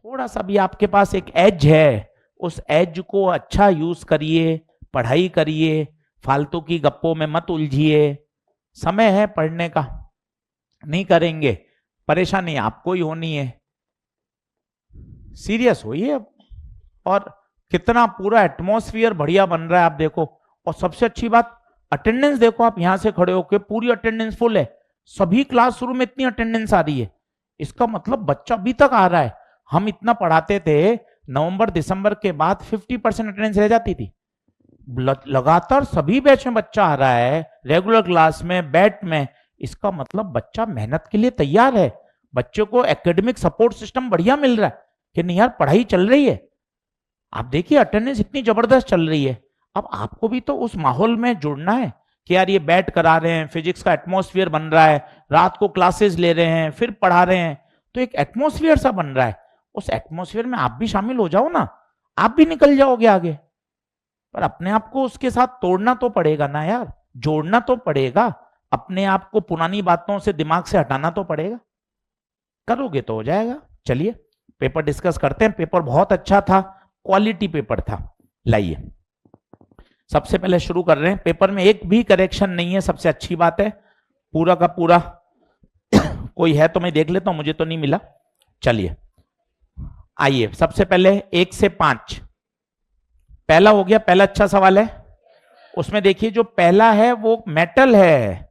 थोड़ा सा भी आपके पास एक एज है, उस एज को अच्छा यूज करिए, पढ़ाई करिए, फालतू की गप्पों में मत उलझिए। समय है पढ़ने का, नहीं करेंगे परेशानी आपको ही होनी है। सीरियस होइए अब। और कितना पूरा एटमॉस्फेयर बढ़िया बन रहा है आप देखो। और सबसे अच्छी बात, अटेंडेंस देखो, आप यहां से खड़े होके पूरी अटेंडेंस फुल है, सभी क्लासरूम में इतनी अटेंडेंस आ रही है। इसका मतलब बच्चा अभी तक आ रहा है। हम इतना पढ़ाते थे, नवंबर दिसंबर के बाद 50% अटेंडेंस रह जाती थी। लगातार सभी बैच में बच्चा आ रहा है, रेगुलर क्लास में, बैट में। इसका मतलब बच्चा मेहनत के लिए तैयार है, बच्चे को एकेडमिक सपोर्ट सिस्टम बढ़िया मिल रहा है कि नहीं यार, पढ़ाई चल रही है। आप देखिए अटेंडेंस इतनी जबरदस्त चल रही है। अब आपको भी तो उस माहौल में जुड़ना है कि यार ये बैठ करा रहे हैं, फिजिक्स का एटमॉस्फेयर बन रहा है, रात को क्लासेस ले रहे हैं, फिर पढ़ा रहे हैं, तो एक एटमॉस्फेयर सा बन रहा है। उस एटमॉस्फेयर में आप भी शामिल हो जाओ ना, आप भी निकल जाओगे आगे। पर अपने आप को उसके साथ तोड़ना तो पड़ेगा ना यार, जोड़ना तो पड़ेगा, अपने आप को पुरानी बातों से दिमाग से हटाना तो पड़ेगा। करोगे तो हो जाएगा। चलिए पेपर डिस्कस करते हैं। पेपर बहुत अच्छा था, क्वालिटी पेपर था। लाइए सबसे पहले शुरू कर रहे हैं। पेपर में एक भी करेक्शन नहीं है, सबसे अच्छी बात है, पूरा का पूरा। कोई है तो मैं देख लेता हूं, मुझे तो नहीं मिला। चलिए आइए, सबसे पहले 1 से 5। पहला हो गया, पहला अच्छा सवाल है। उसमें देखिए जो पहला है वो मेटल है।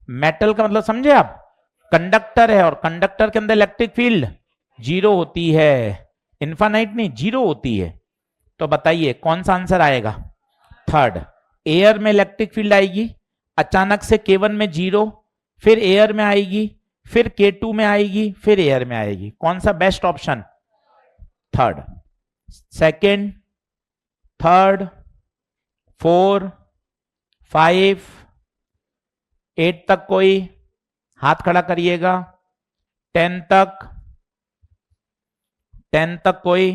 मेटल का मतलब समझे आप, कंडक्टर है, और कंडक्टर के अंदर इलेक्ट्रिक फील्ड 0 होती है, इनफाइनाइट नहीं, 0 होती है। तो बताइए कौन सा आंसर आएगा? थर्ड। एयर में इलेक्ट्रिक फील्ड आएगी, अचानक से K1 में 0, फिर एयर में आएगी, फिर K2 में आएगी, फिर एयर में आएगी। कौन सा best option? Third. Second, third, 4, 5, 8 तक कोई हाथ खड़ा करिएगा। 10 तक, 10 तक कोई।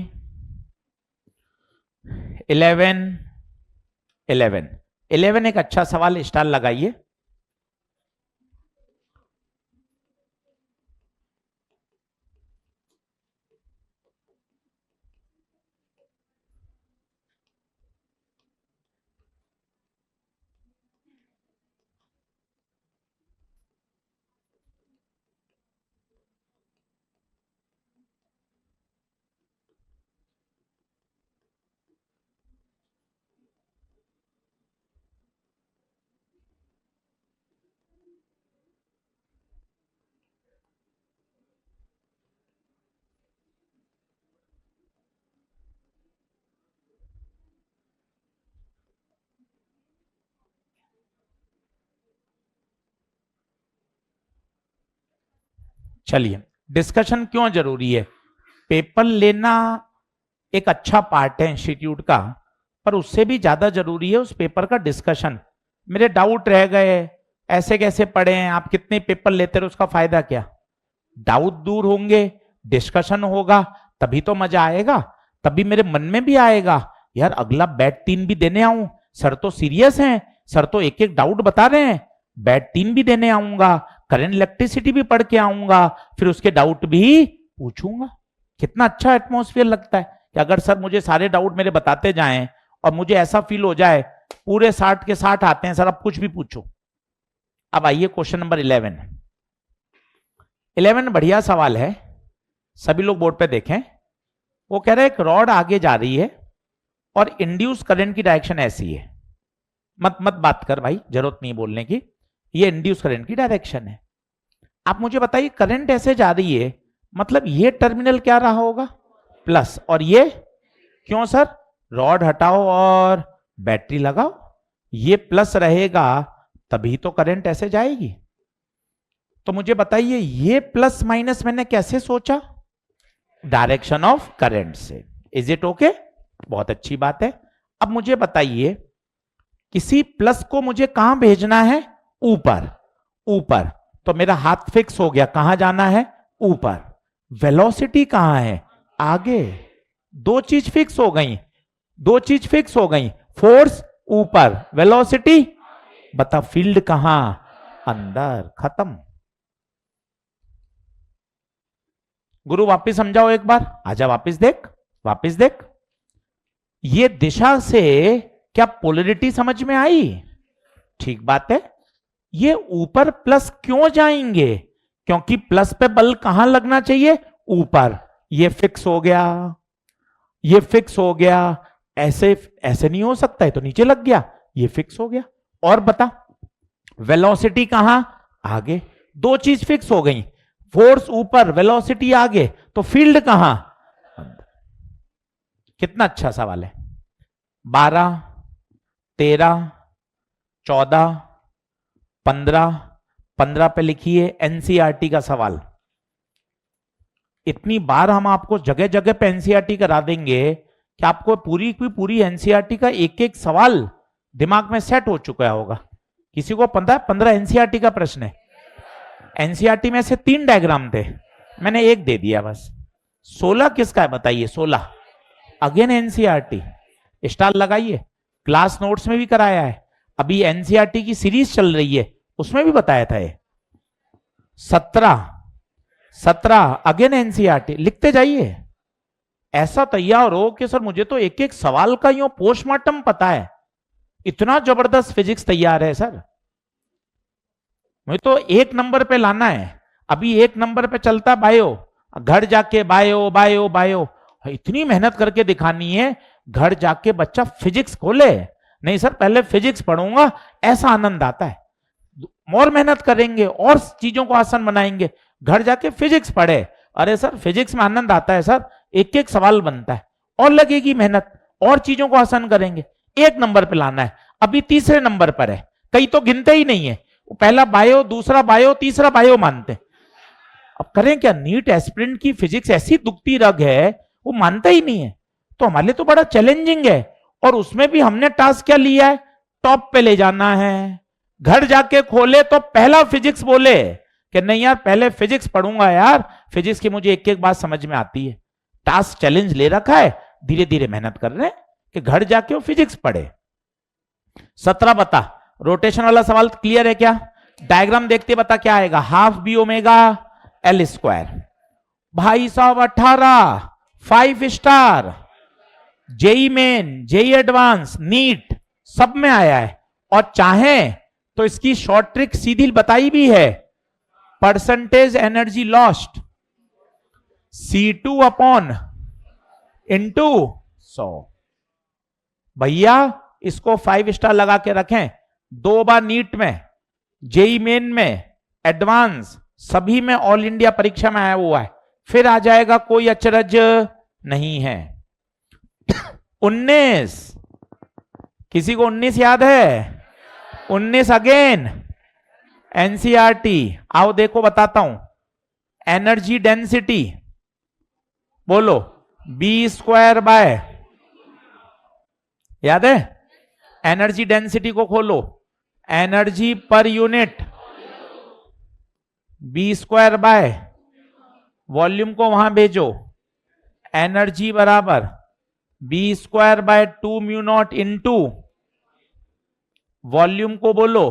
11, 11 एक अच्छा सवाल, स्टार लगाइए। चलिए, डिस्कशन क्यों जरूरी है? पेपर लेना एक अच्छा पार्ट है इंस्टीट्यूट का, पर उससे भी ज्यादा जरूरी है उस पेपर का डिस्कशन। मेरे डाउट रह गए, ऐसे कैसे पढ़े हैं, आप कितने पेपर लेते रहे, उसका फायदा क्या? डाउट दूर होंगे, डिस्कशन होगा, तभी तो मजा आएगा। तभी मेरे मन में भी आएगा यार अगला बैट 3 भी देने आऊं, सर तो सीरियस हैं, सर तो एक एक डाउट बता रहे हैं, बैट 3 भी देने आऊंगा, करंट इलेक्ट्रिसिटी भी पढ़ के आऊंगा, फिर उसके डाउट भी पूछूंगा। कितना अच्छा एटमॉस्फेयर लगता है कि अगर सर मुझे सारे डाउट मेरे बताते जाएं और मुझे ऐसा फील हो जाए पूरे 60 के 60 आते हैं सर, अब कुछ भी पूछो। अब आइए क्वेश्चन नंबर 11। 11 बढ़िया सवाल है, सभी लोग बोर्ड पे देखें। वो कह रहा है एक रॉड आगे जा रही है और इंड्यूस करंट की डायरेक्शन ऐसी है। मत मत बात कर भाई, जरूरत नहीं बोलने की, ये इंड्यूस करंट की डायरेक्शन है। आप मुझे बताइए करंट ऐसे जा रही है, मतलब ये टर्मिनल क्या रहा होगा? प्लस। और ये क्यों सर? रॉड हटाओ और बैटरी लगाओ, ये प्लस रहेगा तभी तो करंट ऐसे जाएगी। तो मुझे बताइए ये प्लस माइनस मैंने कैसे सोचा? डायरेक्शन ऑफ करंट से। Is it okay? बहुत अच्छी बात है। अब मुझे बताइए किसी प्लस को मुझे कहां भेजना है? ऊपर। ऊपर, तो मेरा हाथ फिक्स हो गया, कहां जाना है? ऊपर। वेलोसिटी कहां है? आगे। दो चीज फिक्स हो गई, दो चीज फिक्स हो गई, फोर्स ऊपर, वेलोसिटी बता, फील्ड कहां? अंदर। खत्म। गुरु वापिस समझाओ एक बार, आजा वापिस देख, वापिस देख। ये दिशा से क्या पोलरिटी समझ में आई? ठीक बात है। ये ऊपर प्लस क्यों जाएंगे? क्योंकि प्लस पे बल कहां लगना चाहिए? ऊपर। ये फिक्स हो गया, ये फिक्स हो गया। ऐसे ऐसे नहीं हो सकता है, तो नीचे लग गया, ये फिक्स हो गया। और बता, वेलोसिटी कहां? आगे। दो चीज फिक्स हो गई, फोर्स ऊपर, वेलोसिटी आगे, तो फील्ड कहां? कितना अच्छा सवाल है। 12, 13, 14, 15, 15 पे लिखिए एनसीईआरटी का सवाल। इतनी बार हम आपको जगह जगह पे एनसीईआरटी करा देंगे कि आपको पूरी की पूरी एनसीईआरटी का एक एक सवाल दिमाग में सेट हो चुका होगा। किसी को 15 एनसीईआरटी का प्रश्न है। एनसीईआरटी में से 3 डायग्राम थे, मैंने एक दे दिया बस। 16 किसका है बताइए? 16 अगेन एनसीईआरटी। स्टार लगाइए, क्लास नोट्स में भी कराया है, अभी एनसीईआरटी की सीरीज चल रही है उसमें भी बताया था ये। 17 अगेन एनसीईआरटी। लिखते जाइए। ऐसा तैयार हो कि सर मुझे तो एक एक सवाल का यूं पोस्टमार्टम पता है, इतना जबरदस्त फिजिक्स तैयार है सर, मुझे तो 1 नंबर पे लाना है। अभी 1 नंबर पे चलता बायो, घर जाके बायो बायो बायो, इतनी मेहनत करके दिखानी है, घर जाके बच्चा फिजिक्स खोले। नहीं सर पहले फिजिक्स पढ़ूंगा, ऐसा आनंद आता है। और मेहनत करेंगे और चीजों को आसान बनाएंगे, घर जाके फिजिक्स पढ़े। अरे सर फिजिक्स में आनंद आता है सर, एक एक सवाल बनता है और लगेगी मेहनत, और चीजों को आसान करेंगे। 1 नंबर पे लाना है, अभी 3रे नंबर पर है, कई तो गिनते ही नहीं है, पहला बायो, दूसरा बायो, तीसरा बायो मानते। अब करें क्या? नीट एस्पिरेंट की फिजिक्स ऐसी दुखती रग है, वो मानता ही नहीं है, तो हमारे लिए तो बड़ा चैलेंजिंग है। और उसमें भी हमने टास्क क्या लिया है? टॉप पे ले जाना है। घर जाके खोले तो पहला फिजिक्स बोले कि नहीं यार पहले फिजिक्स पढ़ूंगा यार, फिजिक्स की मुझे एक एक बात समझ में आती है। टास्क चैलेंज ले रखा है, धीरे धीरे मेहनत कर रहे हैं कि घर जाके वो फिजिक्स पढ़े। 17 बता, रोटेशन वाला सवाल क्लियर है क्या? डायग्राम देखते बता क्या आएगा? Half B omega L square. भाई साहब 18 5 star, JEE Main, JEE advance, NEET सब में आया है। और चाहे तो इसकी शॉर्ट ट्रिक सीधी बताई भी है, percentage energy lost C2 upon into 100। भैया इसको 5 स्टार लगा के रखें, 2 बार नीट में, जेई मेन में, एडवांस सभी में, ऑल इंडिया परीक्षा में आया हुआ है, फिर आ जाएगा, कोई अचरज नहीं है। 19, किसी को 19 याद है? 19 अगेन एनसीईआरटी। आओ देखो बताता हूं, एनर्जी डेंसिटी बोलो, B² बाय, याद है? एनर्जी डेंसिटी को खोलो, energy per unit, B² bye, volume को वहां भेजो, एनर्जी बराबर B² by 2 mu naught into volume को बोलो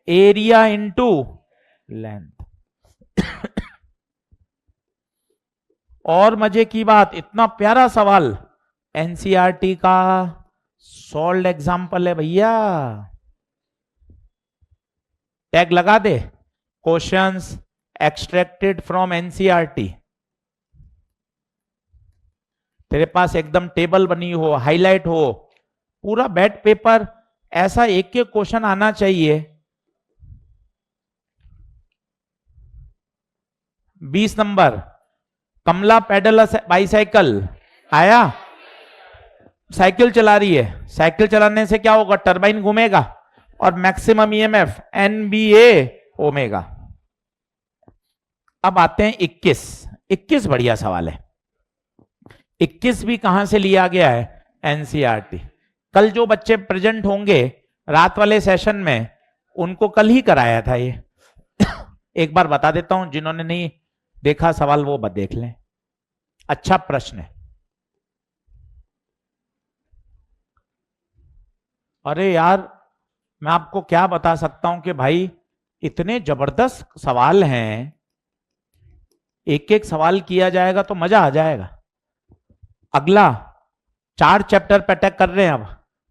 एरिया इंटू लेंथ। और मजे की बात, इतना प्यारा सवाल एनसीईआरटी का सॉल्व्ड एग्जाम्पल है भैया। टैग लगा दे, क्वेश्चंस एक्सट्रैक्टेड फ्रॉम एनसीईआरटी। तेरे पास एकदम टेबल बनी हो, हाईलाइट हो, पूरा बैट पेपर, ऐसा एक एक क्वेश्चन आना चाहिए। 20 नंबर, कमला पेडल बाईसाइकिल, आया? साइकिल चला रही है, साइकिल चलाने से क्या होगा? टरबाइन घूमेगा और मैक्सिमम ईएमएफ NBA ओमेगा। अब आते हैं 21 बढ़िया सवाल है। 21 भी कहां से लिया गया है? एनसीईआरटी। कल जो बच्चे प्रेजेंट होंगे रात वाले सेशन में, उनको कल ही कराया था ये। एक बार बता देता हूं, जिन्होंने नहीं देखा सवाल वो देख लें। अच्छा प्रश्न है। अरे यार मैं आपको क्या बता सकता हूं कि भाई इतने जबरदस्त सवाल हैं, एक एक सवाल किया जाएगा तो मजा आ जाएगा। अगला 4 चैप्टर पे अटैक कर रहे हैं अब,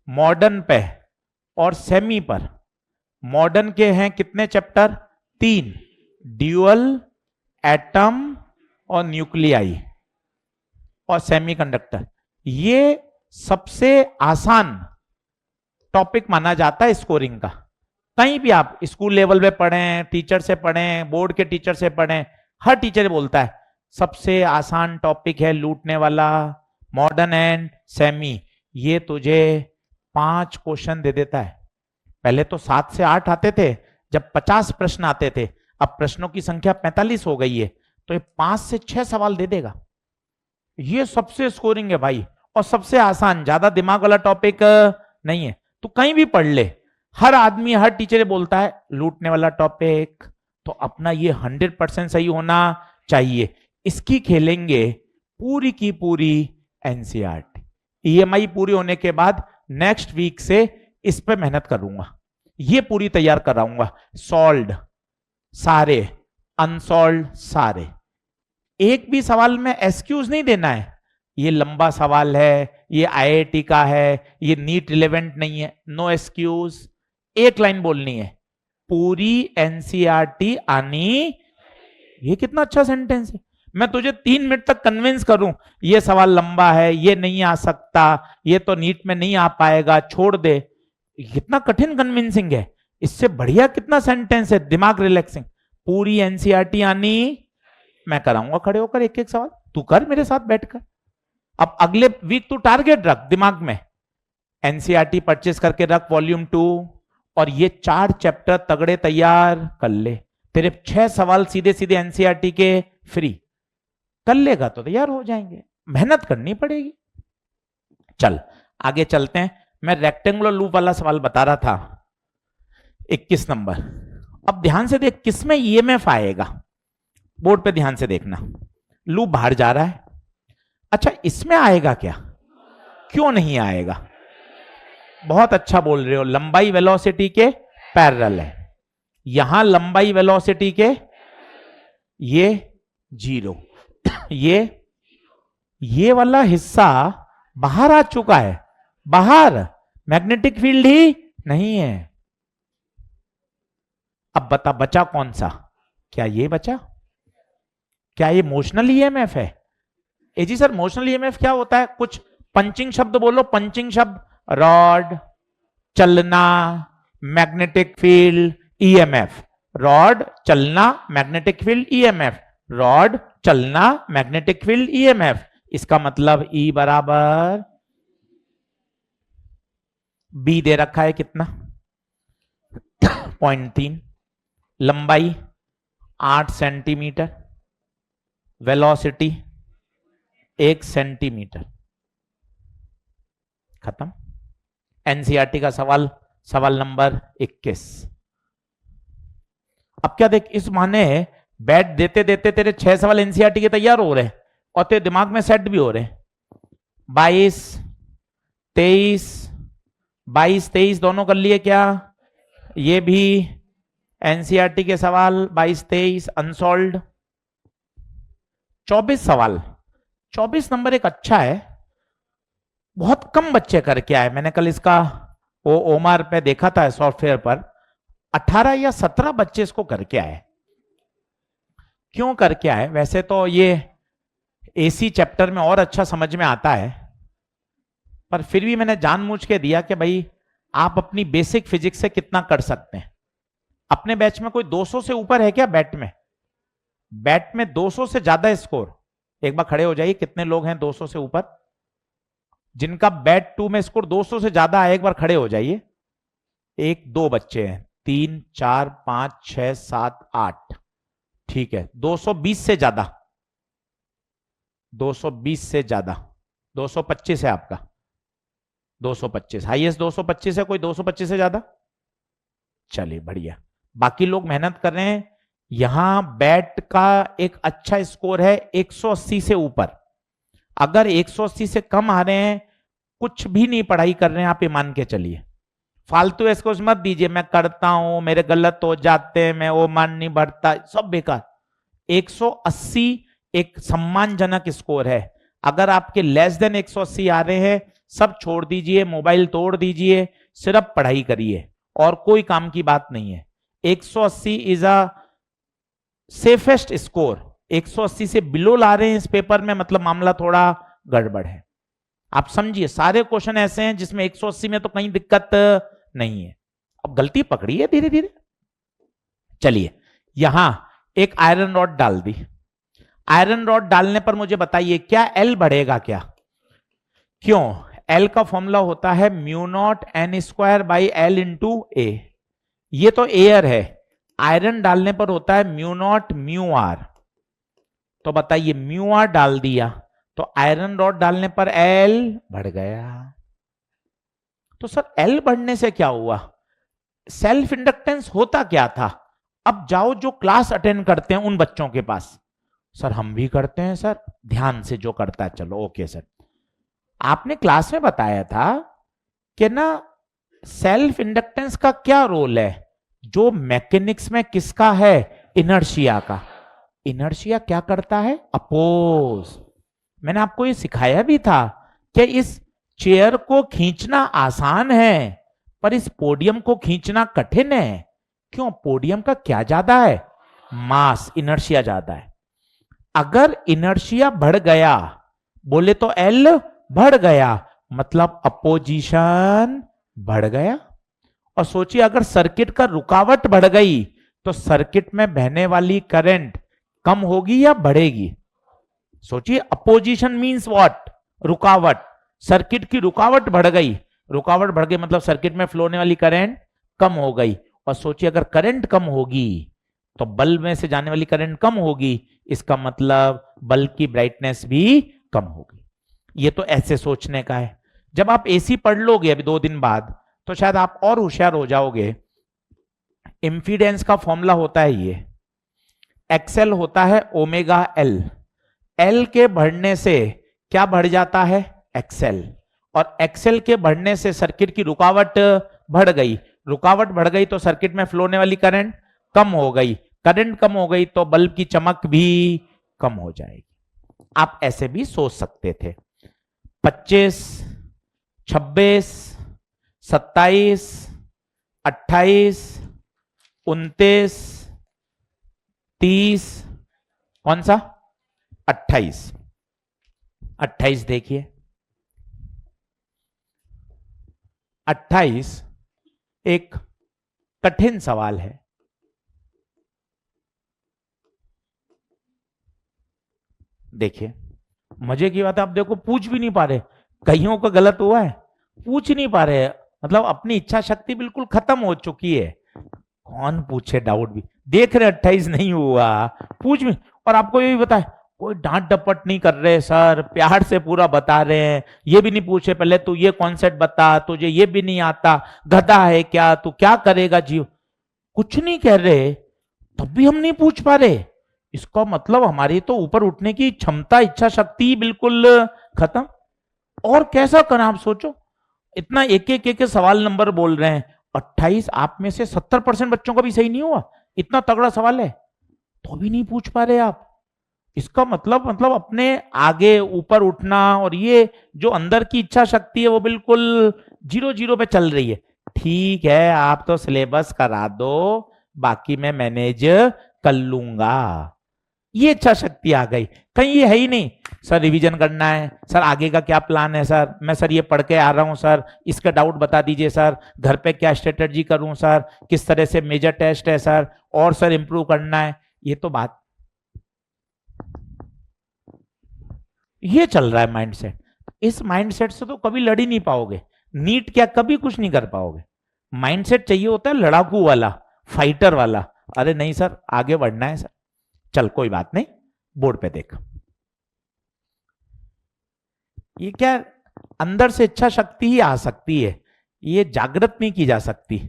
मॉडर्न पे और सेमी पर। मॉडर्न के हैं कितने चैप्टर? 3, ड्यूअल, एटम और न्यूक्लियाई और सेमीकंडक्टर। ये सबसे आसान टॉपिक माना जाता है स्कोरिंग का। कहीं भी आप स्कूल लेवल पे पढ़ें, टीचर से पढ़ें, बोर्ड के टीचर से पढ़ें, हर टीचर बोलता है सबसे आसान टॉपिक है लूटने वाला, मॉडर्न एंड सेमी। ये तुझे 5 क्वेश्चन दे देता है। पहले तो 7 से 8 आते थे जब 50 प्रश्न आते थे, अब प्रश्नों की संख्या 45 हो गई है, तो ये 5 से 6 सवाल दे देगा। ये सबसे स्कोरिंग है भाई, और सबसे आसान, ज्यादा दिमाग वाला टॉपिक नहीं है। तो कहीं भी पढ़ ले, हर आदमी, हर टीचर बोलता है लूटने वाला टॉपिक, तो अपना ये 100% सही होना चाहिए। इसकी खेलेंगे पूरी की पूरी एनसीईआरटी। ईएमआई पूरी होने के बाद नेक्स्ट वीक से इस पे मेहनत करूंगा, ये पूरी तैयार कराऊंगा। सॉल्व्ड सारे, अनसॉल्व्ड सारे, एक भी सवाल में एक्सक्यूज नहीं देना है। ये लंबा सवाल है, ये आईआईटी का है, ये नीट रिलेवेंट नहीं है, नो एक्सक्यूज। एक लाइन बोलनी है, पूरी एनसीईआरटी आनी। ये कितना अच्छा सेंटेंस है। मैं तुझे 3 मिनट तक कन्विंस करूं ये सवाल लंबा है, ये नहीं आ सकता, ये तो नीट में नहीं आ पाएगा, छोड़ दे, कितना कठिन कन्विंसिंग है। इससे बढ़िया कितना सेंटेंस है, दिमाग रिलैक्सिंग। पूरी एनसीईआरटी आनी। मैं कराऊंगा खड़े होकर एक एक सवाल, तू कर मेरे साथ बैठकर। अब अगले वीक तू टारगेट रख दिमाग में, एनसीईआरटी परचेस करके रख वॉल्यूम 2, और ये 4 चैप्टर तगड़े तैयार कर ले। तेरे 6 सवाल सीधे सीधे एनसीईआरटी के फ्री कर लेगा तो तैयार हो जाएंगे। मेहनत करनी पड़ेगी। चल आगे चलते हैं। मैं रेक्टेंगुलर लूप वाला सवाल बता रहा था, 21 नंबर। अब ध्यान से देख, किसमें ईएमएफ आएगा, बोर्ड पे ध्यान से देखना। लूप बाहर जा रहा है, अच्छा इसमें आएगा क्या? क्यों नहीं आएगा? बहुत अच्छा बोल रहे हो, लंबाई वेलोसिटी के पैरेलल है। यहां लंबाई वेलोसिटी के, ये 0, ये वाला हिस्सा बाहर आ चुका है, बाहर मैग्नेटिक फील्ड ही नहीं है। अब बता बचा कौन सा? क्या ये बचा? क्या ये मोशनल ईएमएफ है? जी सर मोशनल ईएमएफ क्या होता है? कुछ पंचिंग शब्द बोलो, पंचिंग शब्द। रॉड, चलना, मैग्नेटिक फील्ड, ईएमएफ। रॉड, चलना, मैग्नेटिक फील्ड, ईएमएफ। रॉड, चलना, मैग्नेटिक फील्ड, ईएमएफ। इसका मतलब E बराबर B दे रखा है कितना? 0.3, लंबाई 8 सेंटीमीटर, वेलोसिटी 1 सेंटीमीटर। खत्म। एनसीईआरटी का सवाल, सवाल नंबर 21। अब क्या देख, इस माने बैठ देते देते तेरे 6 सवाल एनसीईआरटी के तैयार हो रहे हैं और तेरे दिमाग में सेट भी हो रहे हैं। 22, 23 दोनों कर लिए क्या? ये भी एनसीईआरटी के सवाल 22, 23 अनसॉल्व्ड। 24 सवाल। 24 नंबर एक अच्छा है, बहुत कम बच्चे करके आए। मैंने कल इसका वो ओमार पे देखा था सॉफ्टवेयर पर, 18 या 17 बच्चे इसको करके आए। क्यों करके आए? वैसे तो ये एसी चैप्टर में और अच्छा समझ में आता है, पर फिर भी मैंने जानबूझ के दिया कि भाई आप अपनी बेसिक फिजिक्स से कितना कर सकते हैं। अपने बैच में कोई 200 से ऊपर है क्या? बैट में 200 से ज्यादा स्कोर, एक बार खड़े हो जाइए, कितने लोग हैं 200 से ऊपर? जिनका बैट 2 में स्कोर 200 से ज्यादा है, एक बार खड़े हो जाइए। 1 2 बच्चे हैं, 3 4 5 6 7 8, ठीक है। 220 से ज्यादा, 220 से ज्यादा, 225 है आपका, 225 हाईएस्ट, 225 है। कोई 225 से ज्यादा? चलिए बढ़िया। बाकी लोग मेहनत कर रहे हैं। यहां बैट का एक अच्छा स्कोर है 180 से ऊपर। अगर 180 से कम आ रहे हैं, कुछ भी नहीं पढ़ाई कर रहे हैं आप, ये मान के चलिए। फालतू एक्सक्यूज मत दीजिए, मैं करता हूं, मेरे गलत हो जाते हैं, मैं वो मान नहीं बढ़ता, सब बेकार। 180 एक सम्मानजनक स्कोर है। अगर आपके लेस देन 180 आ रहे हैं, सब छोड़ दीजिए, मोबाइल तोड़ दीजिए, सिर्फ पढ़ाई करिए और कोई काम की बात नहीं है। 180 इज अ सेफेस्ट स्कोर। 180 से बिलो ला रहे हैं इस पेपर में, मतलब मामला थोड़ा गड़बड़ है। आप समझिए, सारे क्वेश्चन ऐसे हैं जिसमें 180 में तो कहीं दिक्कत नहीं है। अब गलती पकड़ी है धीरे धीरे। चलिए, यहां एक आयरन रॉड डाल दी। आयरन रॉड डालने पर मुझे बताइए क्या एल बढ़ेगा क्या? क्यों? एल का फॉर्मूला होता है mu not N square by L into A. ये तो एयर है, आयरन डालने पर होता है म्यू नॉट म्यू आर। तो बताइए, म्यू आर डाल दिया तो आयरन रॉड डालने पर एल बढ़ गया। तो सर एल बढ़ने से क्या हुआ? सेल्फ इंडक्टेंस होता क्या था? अब जाओ जो क्लास अटेंड करते हैं उन बच्चों के पास। सर हम भी करते हैं सर, ध्यान से जो करता है। चलो ओके सर, आपने क्लास में बताया था कि ना सेल्फ इंडक्टेंस का क्या रोल है? जो मैकेनिक्स में किसका है? इनर्शिया का। इनर्शिया क्या करता है? अपोज। मैंने आपको ये सिखाया भी था कि इस चेयर को खींचना आसान है पर इस पोडियम को खींचना कठिन है। क्यों? पोडियम का क्या ज्यादा है? मास, इनर्शिया ज्यादा है। अगर इनर्शिया बढ़ गया, बोले तो एल बढ़ गया, मतलब अपोजिशन बढ़ गया। और सोचिए, अगर सर्किट का रुकावट बढ़ गई तो सर्किट में बहने वाली करंट कम होगी या बढ़ेगी? सोचिए, अपोजिशन मींस व्हाट? रुकावट। सर्किट की रुकावट बढ़ गई, रुकावट बढ़ गई मतलब सर्किट में फ्लो होने वाली करंट कम हो गई। और सोचिए, अगर करंट कम होगी तो बल्ब में से जाने वाली करंट कम होगी, इसका मतलब बल्ब की ब्राइटनेस भी कम होगी। ये तो ऐसे सोचने का है। जब आप एसी पढ़ लोगे अभी 2 दिन बाद तो शायद आप और होशियार हो जाओगे। इंफिडेंस का फॉर्मूला होता है ये, एक्सएल होता है ओमेगा एल। एल के बढ़ने से क्या बढ़ जाता है? एक्सएल। और एक्सएल के बढ़ने से सर्किट की रुकावट बढ़ गई, रुकावट बढ़ गई तो सर्किट में फ्लो होने वाली करंट कम हो गई, करंट कम हो गई तो बल्ब की चमक भी कम हो जाएगी। आप ऐसे भी सोच सकते थे। 25, 26, 27, 28, 29, 30, कौन सा? 28। 28 देखिए, 28 एक कठिन सवाल है। देखिए, मजे की बात है, आप देखो पूछ भी नहीं पा रहे। कईयों का गलत हुआ है, पूछ नहीं पा रहे, मतलब अपनी इच्छा शक्ति बिल्कुल खत्म हो चुकी है। कौन पूछे? डाउट भी देख रहे 28 नहीं हुआ, पूछ भी। और आपको ये भी बताए, कोई डांट डपट नहीं कर रहे सर, प्यार से पूरा बता रहे हैं। ये भी नहीं पूछे पहले तू ये कॉन्सेप्ट बता, तुझे ये भी नहीं आता, गधा है क्या तू, क्या करेगा जीव, कुछ नहीं कह रहे, तब भी हम नहीं पूछ पा रहे। इसका मतलब हमारी तो ऊपर उठने की क्षमता, इच्छा शक्ति बिल्कुल खत्म। और कैसा करें आप सोचो, इतना एक एक सवाल नंबर बोल रहे हैं। 28 आप में से 70% बच्चों का भी सही नहीं हुआ, इतना तगड़ा सवाल है तो भी नहीं पूछ पा रहे आप। इसका मतलब अपने आगे ऊपर उठना और ये जो अंदर की इच्छा शक्ति है वो बिल्कुल 0 पे चल रही है। ठीक है, आप तो सिलेबस करा दो, बाकी मैं मैनेज कर लूंगा। ये इच्छा शक्ति आ गई। कहीं ये है ही नहीं, सर रिवीजन करना है, सर आगे का क्या प्लान है, सर मैं सर ये पढ़ के आ रहा हूं, सर इसका डाउट बता दीजिए, सर घर पे क्या स्ट्रेटेजी करूं, सर किस तरह से मेजर टेस्ट है सर, और सर इंप्रूव करना है। ये तो बात, ये चल रहा है माइंडसेट। इस माइंडसेट से तो कभी लड़ ही नहीं पाओगे, नीट क्या कभी कुछ नहीं कर पाओगे। माइंडसेट चाहिए होता है लड़ाकू वाला, फाइटर वाला। अरे नहीं सर, आगे बढ़ना है सर, चल कोई बात नहीं, बोर्ड पे देख। ये क्या, अंदर से इच्छा शक्ति ही आ सकती है, ये जागृत नहीं की जा सकती।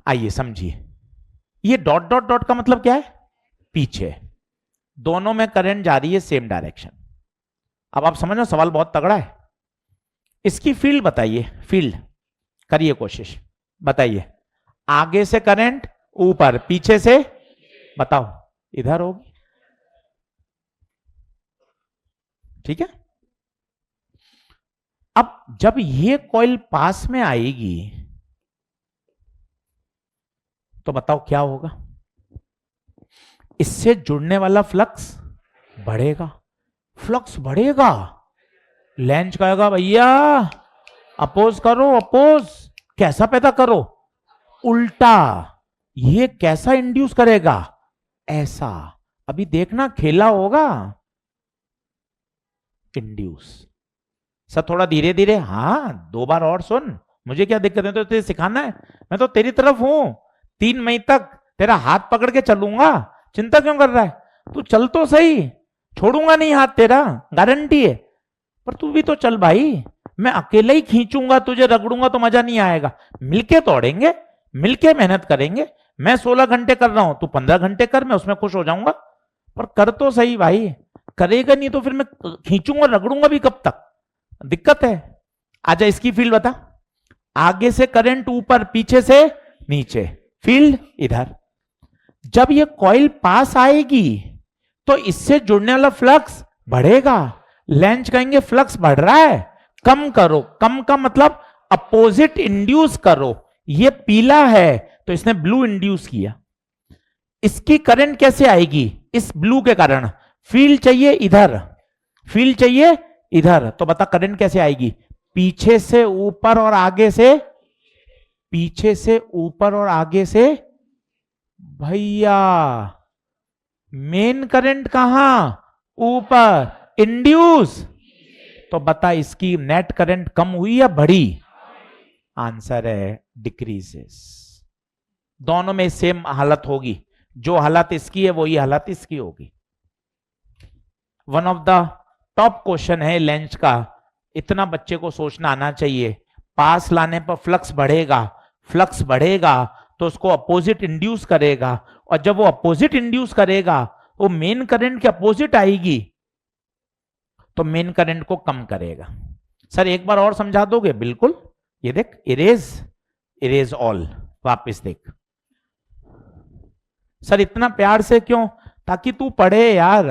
आइए समझिए, ये डॉट डॉट डॉट का मतलब क्या है? पीछे, दोनों में करंट जा रही है सेम डायरेक्शन। अब आप समझ लो सवाल बहुत तगड़ा है। इसकी फील्ड बताइए, फील्ड करिए कोशिश, बताइए। आगे से करंट ऊपर, पीछे से बताओ, इधर होगी। ठीक है। अब जब ये कॉइल पास में आएगी तो बताओ क्या होगा? इससे जुड़ने वाला फ्लक्स बढ़ेगा। फ्लक्स बढ़ेगा, लेंज कहेगा भैया अपोज करो, अपोज। कैसा पैदा करो? उल्टा। ये कैसा इंड्यूस करेगा? ऐसा। अभी देखना खेला होगा इंड्यूस। सर थोड़ा धीरे धीरे, हाँ 2 बार और सुन, मुझे क्या दिक्कत है, तो तुझे सिखाना है, मैं तो तेरी तरफ हूं। 3 मई तक तेरा हाथ पकड़ के चलूंगा, चिंता क्यों कर रहा है? तू चल तो सही, छोड़ूंगा नहीं हाथ तेरा, गारंटी है। पर तू भी तो चल भाई, मैं अकेले ही खींचूंगा तुझे, रगड़ूंगा तो मजा नहीं आएगा। मिलके तोड़ेंगे, मिलके मेहनत करेंगे। मैं 16 घंटे कर रहा हूं, तू 15 घंटे कर, मैं उसमें खुश हो जाऊंगा। पर कर तो सही भाई। करेगा नहीं तो फिर मैं खींचूंगा रगड़ूंगा भी कब तक? दिक्कत है। आजा इसकी फील्ड बता। आगे से करंट ऊपर, पीछे से नीचे, फील्ड इधर। जब ये कॉइल पास आएगी तो इससे जुड़ने वाला फ्लक्स बढ़ेगा। लेंज कहेंगे फ्लक्स बढ़ रहा है, कम करो। कम का मतलब अपोजिट इंड्यूस करो। ये पीला है तो इसने ब्लू इंड्यूस किया। इसकी करंट कैसे आएगी? इस ब्लू के कारण। फील्ड चाहिए इधर, फील्ड चाहिए इधर, तो बता करंट कैसे आएगी? पीछे से ऊपर और आगे से, पीछे से ऊपर और आगे से। भैया मेन करंट कहां? ऊपर, इंड्यूस। तो बता इसकी नेट करंट कम हुई या बढ़ी? आंसर है डिक्रीजेस। दोनों में सेम हालत होगी, जो हालत इसकी है वही हालत इसकी होगी। One of the top question है लेंज का, इतना बच्चे को सोचना आना चाहिए। पास लाने पर फ्लक्स बढ़ेगा, फ्लक्स बढ़ेगा तो उसको अपोजिट इंड्यूस करेगा, और जब वो अपोजिट इंड्यूस करेगा वो मेन करंट के अपोजिट आएगी तो मेन करंट को कम करेगा। सर एक बार और समझा दोगे? बिल्कुल। ये देख, इरेज, इरेज ऑल, वापस देख। सर इतना प्यार से क्यों? ताकि तू पढ़े यार,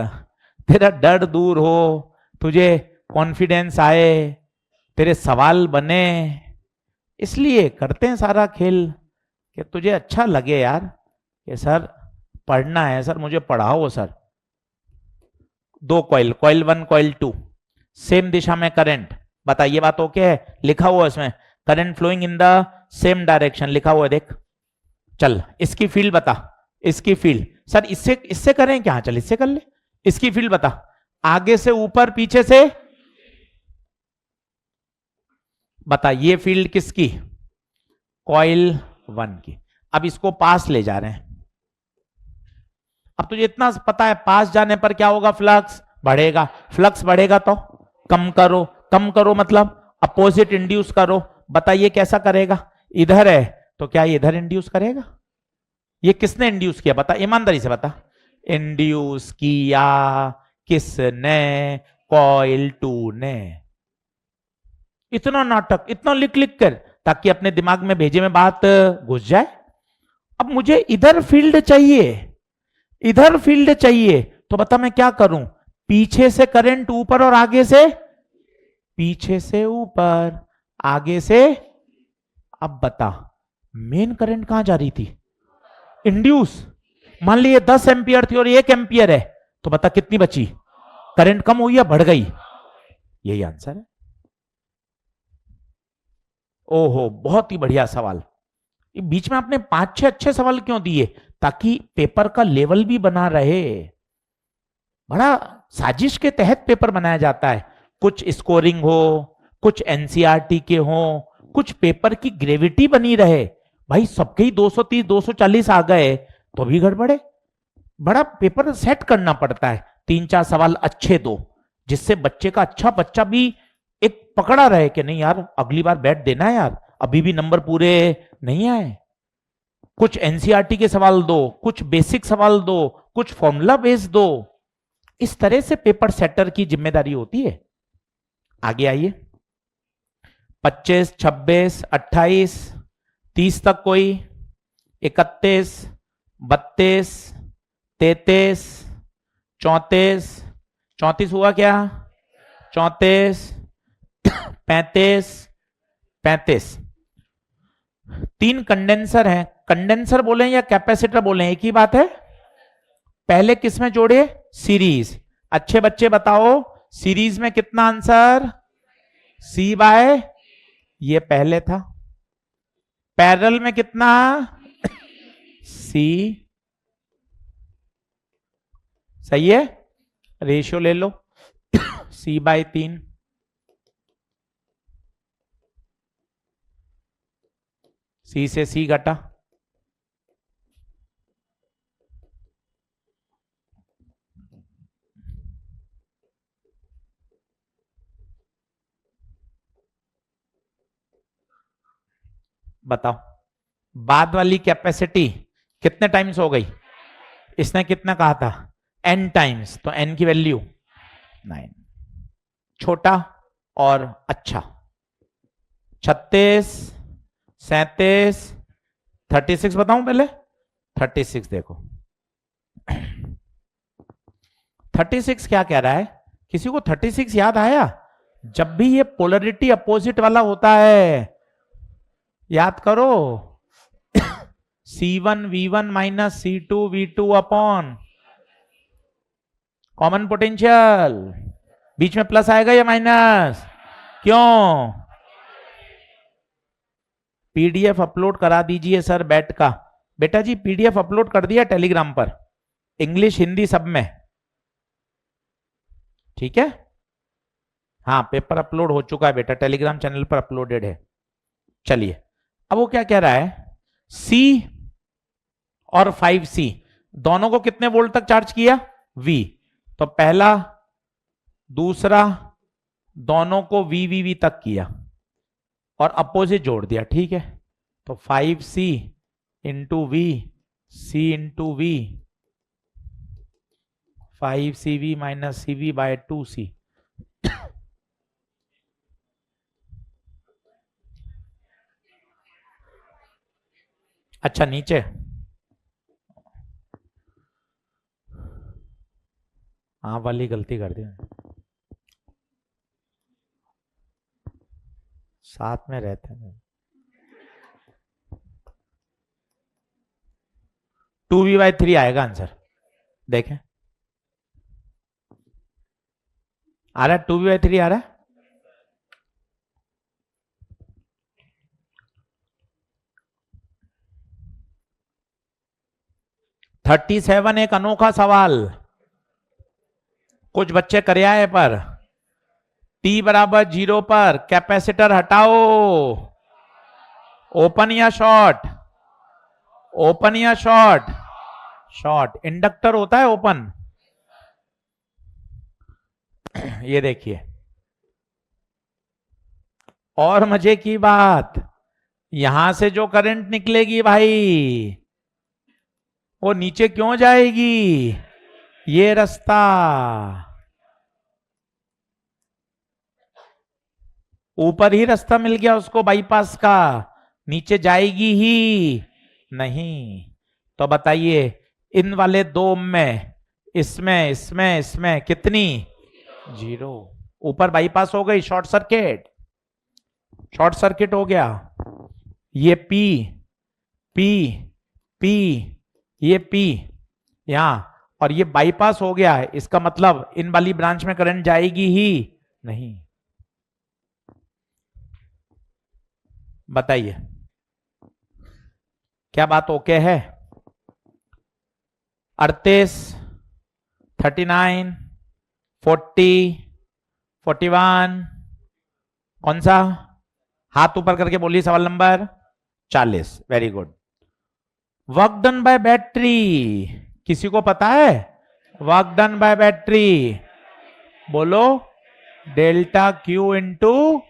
तेरा डर दूर हो, तुझे कॉन्फिडेंस आए, तेरे सवाल बने, इसलिए करते हैं सारा खेल कि तुझे अच्छा लगे यार कि सर पढ़ना है, सर मुझे पढ़ाओ sir. 2 coil, coil 1 coil 2, same दिशा में करंट। बताइए बात ओके है? लिखा हुआ है इसमें current flowing in the same direction, लिखा हुआ है देख। चल इसकी फील्ड बता, इसकी फील्ड। सर इससे करें क्या? चल इससे कर ले। इसकी फील्ड बता। आगे से ऊपर, पीछे से, बता ये फील्ड किसकी? कॉइल 1 की। अब इसको पास ले जा रहे हैं। अब तुझे इतना पता है पास जाने पर क्या होगा? फ्लक्स बढ़ेगा। फ्लक्स बढ़ेगा तो कम करो, कम करो मतलब अपोजिट इंड्यूस करो। बताइए कैसा करेगा? इधर है तो क्या ये इधर इंड्यूस करेगा? ये किसने इंड्यूस किया? बता, ईमानदारी से बता। इंड्यूस किया किसने? कॉइल 2 ने। इतना नाटक, इतना लिख लिख कर, ताकि अपने दिमाग में भेजे में बात घुस जाए। अब मुझे इधर फील्ड चाहिए, इधर फील्ड चाहिए, तो बता मैं क्या करूं? पीछे से करंट ऊपर और आगे से, पीछे से ऊपर, आगे से। अब बता मेन करंट कहां जा रही थी? इंड्यूस। मान लीजिए 10 एम्पियर थी और 1 एम्पियर है, तो बता कितनी बची? करंट कम हुई या बढ़ गई? यही आंसर है। ओहो बहुत ही बढ़िया सवाल। बीच में आपने 5-6 अच्छे सवाल क्यों दिए? ताकि पेपर का लेवल भी बना रहे। बड़ा साजिश के तहत पेपर बनाया जाता है। कुछ स्कोरिंग हो, कुछ एनसीईआरटी के हो, कुछ पेपर की ग्रेविटी बनी रहे। भाई सबके ही 230 240 आ गए तो भी गड़बड़े। बड़ा पेपर सेट करना पड़ता है। 3-4 सवाल अच्छे दो, जिससे बच्चे का अच्छा बच्चा भी एक पकड़ा रहे कि नहीं यार अगली बार बैठ देना है यार, अभी भी नंबर पूरे नहीं आए। कुछ एनसीईआरटी के सवाल दो, कुछ बेसिक सवाल दो, कुछ फॉर्मूला बेस दो। इस तरह से पेपर सेटर की जिम्मेदारी होती है। आगे आइए। 25, 26, 28, 30 तक कोई, 31, 32, 33, 34, 34 हुआ क्या, 34, 35, 35। 3 कंडेंसर हैं, कंडेंसर बोले या कैपेसिटर बोले एक ही बात है। पहले किस में जोड़े, सीरीज। अच्छे बच्चे बताओ सीरीज में कितना आंसर, सी बाय, ये पहले था। पैरेलल में कितना, सी, सही है। रेशियो ले लो, सी बाय 3, सी से सी घटा, बताओ बाद वाली कैपेसिटी कितने टाइम्स हो गई, इसने कितना कहा था, n टाइम्स, तो n की वैल्यू 9। छोटा और अच्छा, 36, 37, 36 बताऊं पहले, 36 देखो 36 क्या कह रहा है, किसी को 36 याद आया, जब भी ये पोलरिटी अपोजिट वाला होता है, याद करो C1 V1 minus C2 V2 upon common potential, बीच में प्लस आएगा या माइनस, क्यों, पीडीएफ अपलोड करा दीजिए सर बैट का, बेटा जी पीडीएफ अपलोड कर दिया टेलीग्राम पर, इंग्लिश हिंदी सब में, ठीक है। हाँ पेपर अपलोड हो चुका है बेटा, टेलीग्राम चैनल पर अपलोडेड है। चलिए अब वो क्या कह रहा है, C और 5C दोनों को कितने वोल्ट तक चार्ज किया, V, तो पहला दूसरा दोनों को VVV तक किया और अपोजिट जोड़ दिया, ठीक है। तो 5C into V, C into V, 5CV minus CV by 2C, अच्छा नीचे हाँ वाली गलती कर दी, साथ में रहते हैं, 2V/3 आएगा आंसर, देखें आ रहा है, 2V/3 आ रहा है। थर्टी 37 एक अनोखा सवाल, कुछ बच्चे कर आए पर t बराबर 0 पर कैपेसिटर हटाओ, ओपन या शॉर्ट, ओपन या शॉर्ट, शॉर्ट, इंडक्टर होता है ओपन। ये देखिए और मजे की बात, यहां से जो करंट निकलेगी भाई वो नीचे क्यों जाएगी, ये रास्ता, ऊपर ही रास्ता मिल गया उसको बाईपास का, नीचे जाएगी ही नहीं। तो बताइए इन वाले दो में, इसमें इसमें इसमें कितनी, 0, ऊपर बाईपास हो गई, शॉर्ट सर्किट, शॉर्ट सर्किट हो गया, ये P P P, ये P यहां, और ये बाईपास हो गया है, इसका मतलब इन वाली ब्रांच में करंट जाएगी ही नहीं। बताइए क्या बात ओके है, 38, 39, 40, 41, कौन सा, हाथ ऊपर करके बोलिए सवाल number 40, very good. Work done by battery, किसी को पता है, वर्क डन बाय बैटरी, बोलो डेल्टा Q इंटू,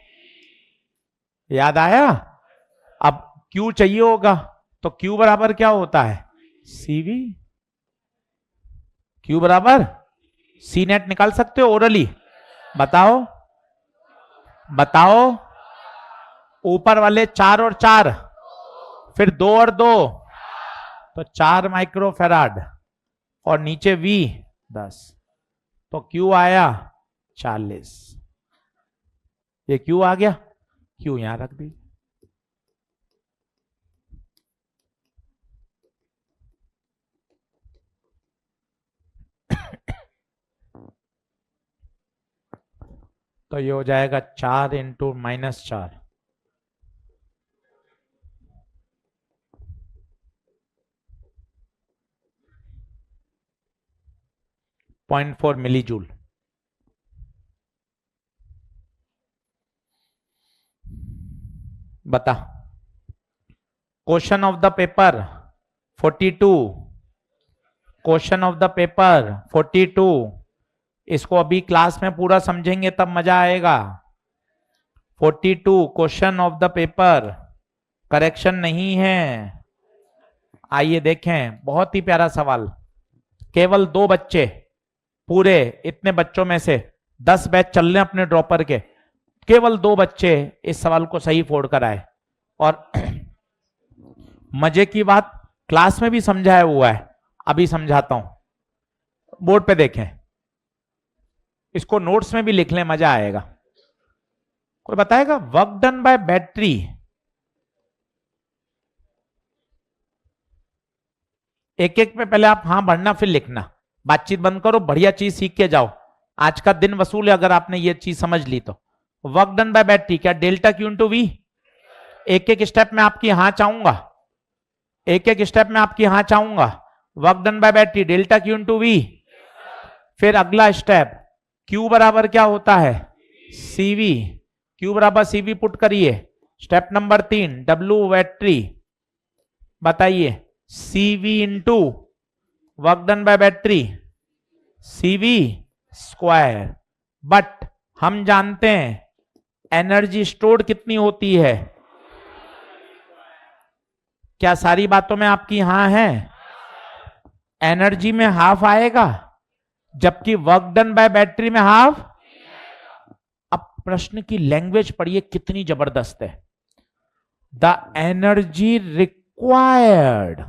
याद आया, अब Q चाहिए होगा तो Q बराबर क्या होता है, CV, Q बराबर C नेट निकाल सकते हो ओरली, बताओ बताओ, ऊपर वाले 4 और 4, फिर 2 और 2, तो 4 माइक्रो फैराड, और नीचे V 10, तो Q आया 40। ये Q आ गया, Q यहां रख दी। तो ये हो जाएगा 4 इंटू -4, 0.4 मिली जूल। बता, question of the paper 42, question of the paper 42, इसको अभी क्लास में पूरा समझेंगे तब मजा आएगा। 42 question of the paper, correction नहीं है। आइए देखें, बहुत ही प्यारा सवाल। केवल 2 बच्चे, पूरे इतने बच्चों में से 10 बैच चल रहे हैं अपने ड्रॉपर के, केवल 2 बच्चे इस सवाल को सही फोड़ कर आए। और मजे की बात, क्लास में भी समझाया हुआ है, अभी समझाता हूं। बोर्ड पे देखें, इसको नोट्स में भी लिख लें, मजा आएगा। कोई बताएगा वर्क डन बाय बैटरी, एक एक में पहले आप हाँ भरना फिर लिखना, बातचीत बंद करो, बढ़िया चीज सीख के जाओ। आज का दिन वसूल है अगर आपने ये चीज समझ ली तो। वर्क डन बाय बैटरी क्या, डेल्टा क्यू इंटू वी। एक एक स्टेप में आपकी हाँ चाहूंगा, एक एक स्टेप में आपकी हाँ चाहूंगा। Work done by battery delta Q into V. फिर अगला स्टेप, Q बराबर क्या होता है, CV। Q बराबर CV पुट करिए। स्टेप नंबर 3, W बैटरी, बताइए CV into work done by battery CV square. But हम जानते हैं एनर्जी स्टोर्ड कितनी होती है। क्या सारी बातों में आपकी हाँ है? एनर्जी में हाफ आएगा, जबकि वर्क डन बाय बैटरी में हाफ। अब प्रश्न की लैंग्वेज पढ़िए कितनी जबरदस्त है। द एनर्जी रिक्वायर्ड,